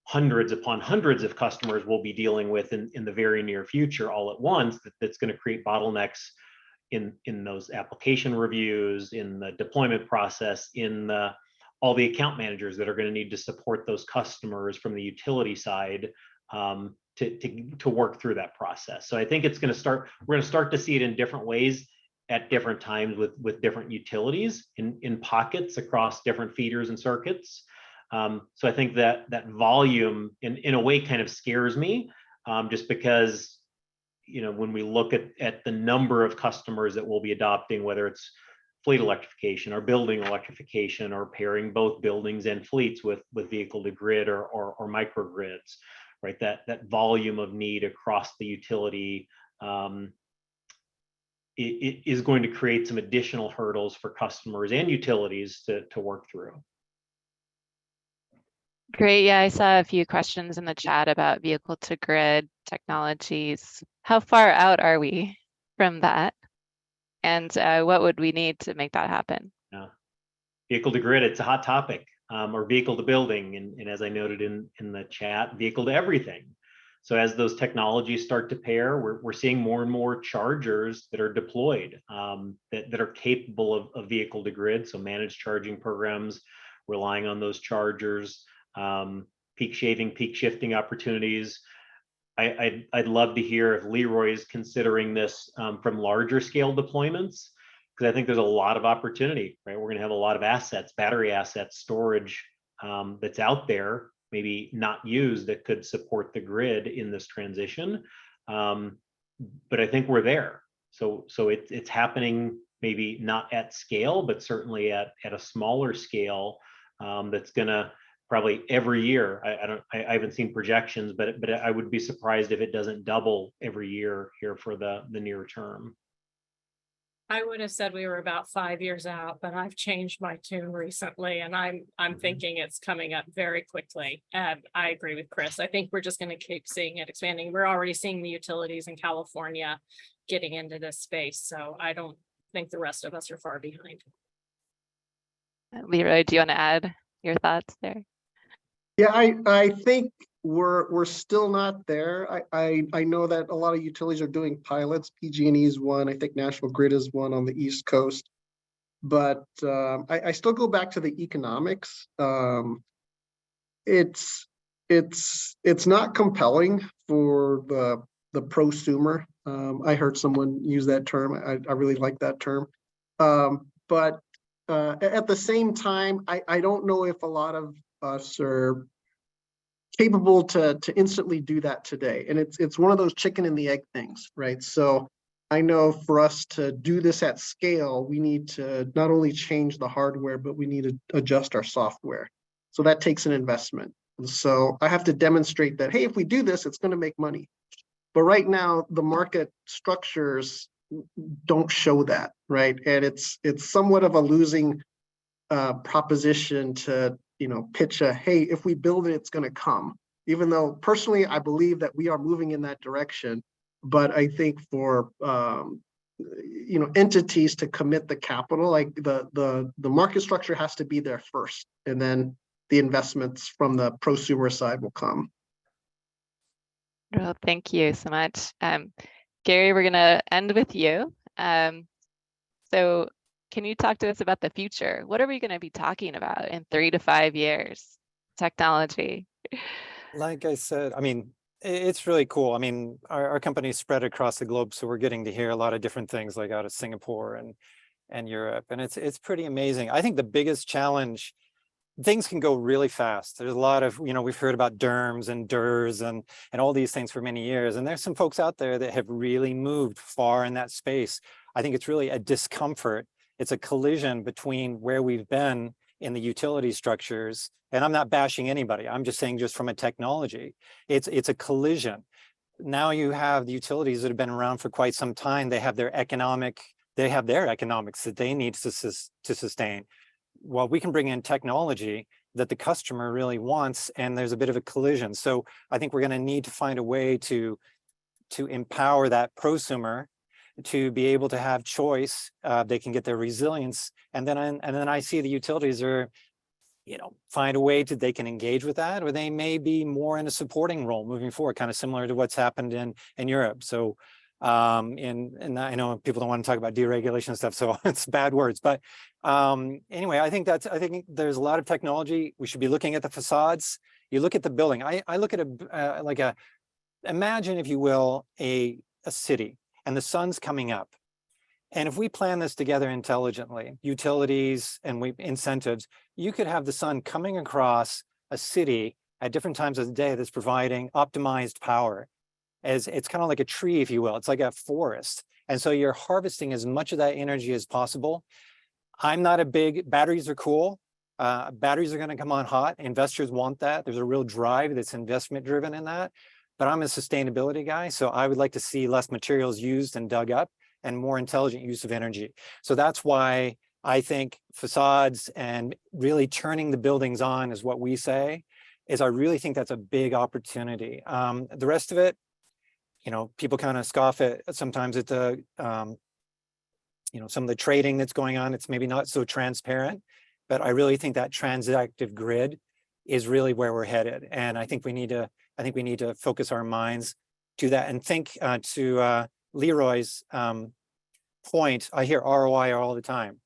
hundreds upon hundreds of customers will be dealing with in the very near future all at once. That's going to create bottlenecks in those application reviews, in the deployment process, in all the account managers that are going to need to support those customers from the utility side to work through that process. So I think we're going to start to see it in different ways at different times with different utilities in pockets across different feeders and circuits. So I think that volume in a way kind of scares me, just because when we look at the number of customers that will be adopting, whether it's fleet electrification or building electrification or pairing both buildings and fleets with vehicle to grid or microgrids, right? That volume of need across the utility it is going to create some additional hurdles for customers and utilities to work through. Great. Yeah, I saw a few questions in the chat about vehicle to grid technologies. How far out are we from that? And what would we need to make that happen? Yeah. Vehicle to grid, it's a hot topic, or vehicle to building. And as I noted in the chat, vehicle to everything. So as those technologies start to pair, we're seeing more and more chargers that are deployed that are capable of vehicle to grid. So managed charging programs relying on those chargers. Peak shaving, peak shifting opportunities. I'd love to hear if Leroy is considering this from larger scale deployments, because I think there's a lot of opportunity, right? We're going to have a lot of assets, battery assets, storage that's out there, maybe not used, that could support the grid in this transition. But I think we're there. So it's happening, maybe not at scale, but certainly at a smaller scale. That's going to probably every year. I haven't seen projections, but I would be surprised if it doesn't double every year here for the near term. I would have said we were about 5 years out, but I've changed my tune recently, and I'm thinking it's coming up very quickly. And I agree with Chris. I think we're just going to keep seeing it expanding. We're already seeing the utilities in California getting into this space, so I don't think the rest of us are far behind. Leroy, do you want to add your thoughts there? Yeah, I think we're still not there. I know that a lot of utilities are doing pilots. PG&E is one. I think National Grid is one on the East Coast. But I still go back to the economics. It's not compelling for the prosumer. I heard someone use that term. I really like that term. But at the same time, I don't know if a lot of us are capable to instantly do that today. And it's one of those chicken and the egg things, right? So I know for us to do this at scale, we need to not only change the hardware, but we need to adjust our software. So that takes an investment. And so I have to demonstrate that, hey, if we do this, it's going to make money. But right now, the market structures don't show that, right? And it's somewhat of a losing proposition to pitch hey, if we build it, it's going to come. Even though personally, I believe that we are moving in that direction. But I think for entities to commit the capital, like the market structure has to be there first, and then the investments from the prosumer side will come. Well, thank you so much. Gary, we're going to end with you. So can you talk to us about the future? What are we going to be talking about in 3 to 5 years? Technology. Like I said, I mean, it's really cool. I mean, our company is spread across the globe, so we're getting to hear a lot of different things, like out of Singapore and Europe, and it's pretty amazing. I think the biggest challenge, things can go really fast. There's a lot of, we've heard about DERMS and DERs and all these things for many years. And there's some folks out there that have really moved far in that space. I think it's really a discomfort. It's a collision between where we've been in the utility structures. And I'm not bashing anybody. I'm just saying, just from a technology, it's a collision. Now you have the utilities that have been around for quite some time. They have their economics that they need to sustain. Well, we can bring in technology that the customer really wants, and there's a bit of a collision. So I think we're going to need to find a way to empower that prosumer to be able to have choice. They can get their resilience, and then I see the utilities are, find a way they can engage with that, or they may be more in a supporting role moving forward, kind of similar to what's happened in Europe. So and I know people don't want to talk about deregulation stuff, so it's bad words, but anyway, I think there's a lot of technology. We should be looking at the facades. You look at the building. I look at imagine, if you will, a city, and the sun's coming up. And if we plan this together intelligently, utilities and incentives, you could have the sun coming across a city at different times of the day that's providing optimized power. As it's kind of like a tree, if you will. It's like a forest. And so you're harvesting as much of that energy as possible. I'm not a big, batteries are cool. Batteries are going to come on hot. Investors want that. There's a real drive that's investment driven in that. But I'm a sustainability guy. So I would like to see less materials used and dug up and more intelligent use of energy. So that's why I think facades and really turning the buildings on is what we say, is I really think that's a big opportunity. The rest of it, people kind of scoff at sometimes at the, some of the trading that's going on. It's maybe not so transparent, but I really think that transactive grid is really where we're headed. And I think we need to focus our minds to that and think to Leroy's point. I hear ROI all the time.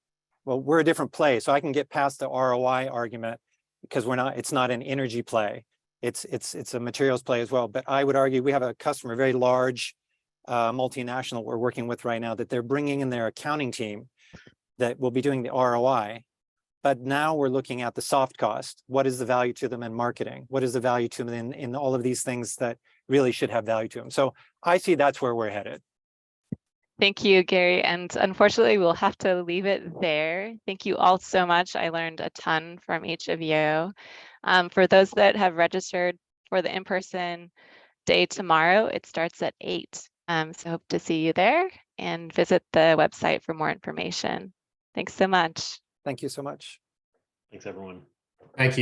Well, we're a different play, so I can get past the ROI argument because it's not an energy play. It's a materials play as well. But I would argue we have a customer, very large multinational we're working with right now, that they're bringing in their accounting team that will be doing the ROI. But now we're looking at the soft cost. What is the value to them in marketing? What is the value to them in all of these things that really should have value to them? So I see that's where we're headed. Thank you, Gary. And unfortunately, we'll have to leave it there. Thank you all so much. I learned a ton from each of you. For those that have registered for the in-person day tomorrow, it starts at 8. So hope to see you there, and visit the website for more information. Thanks so much. Thank you so much. Thanks, everyone. Thank you.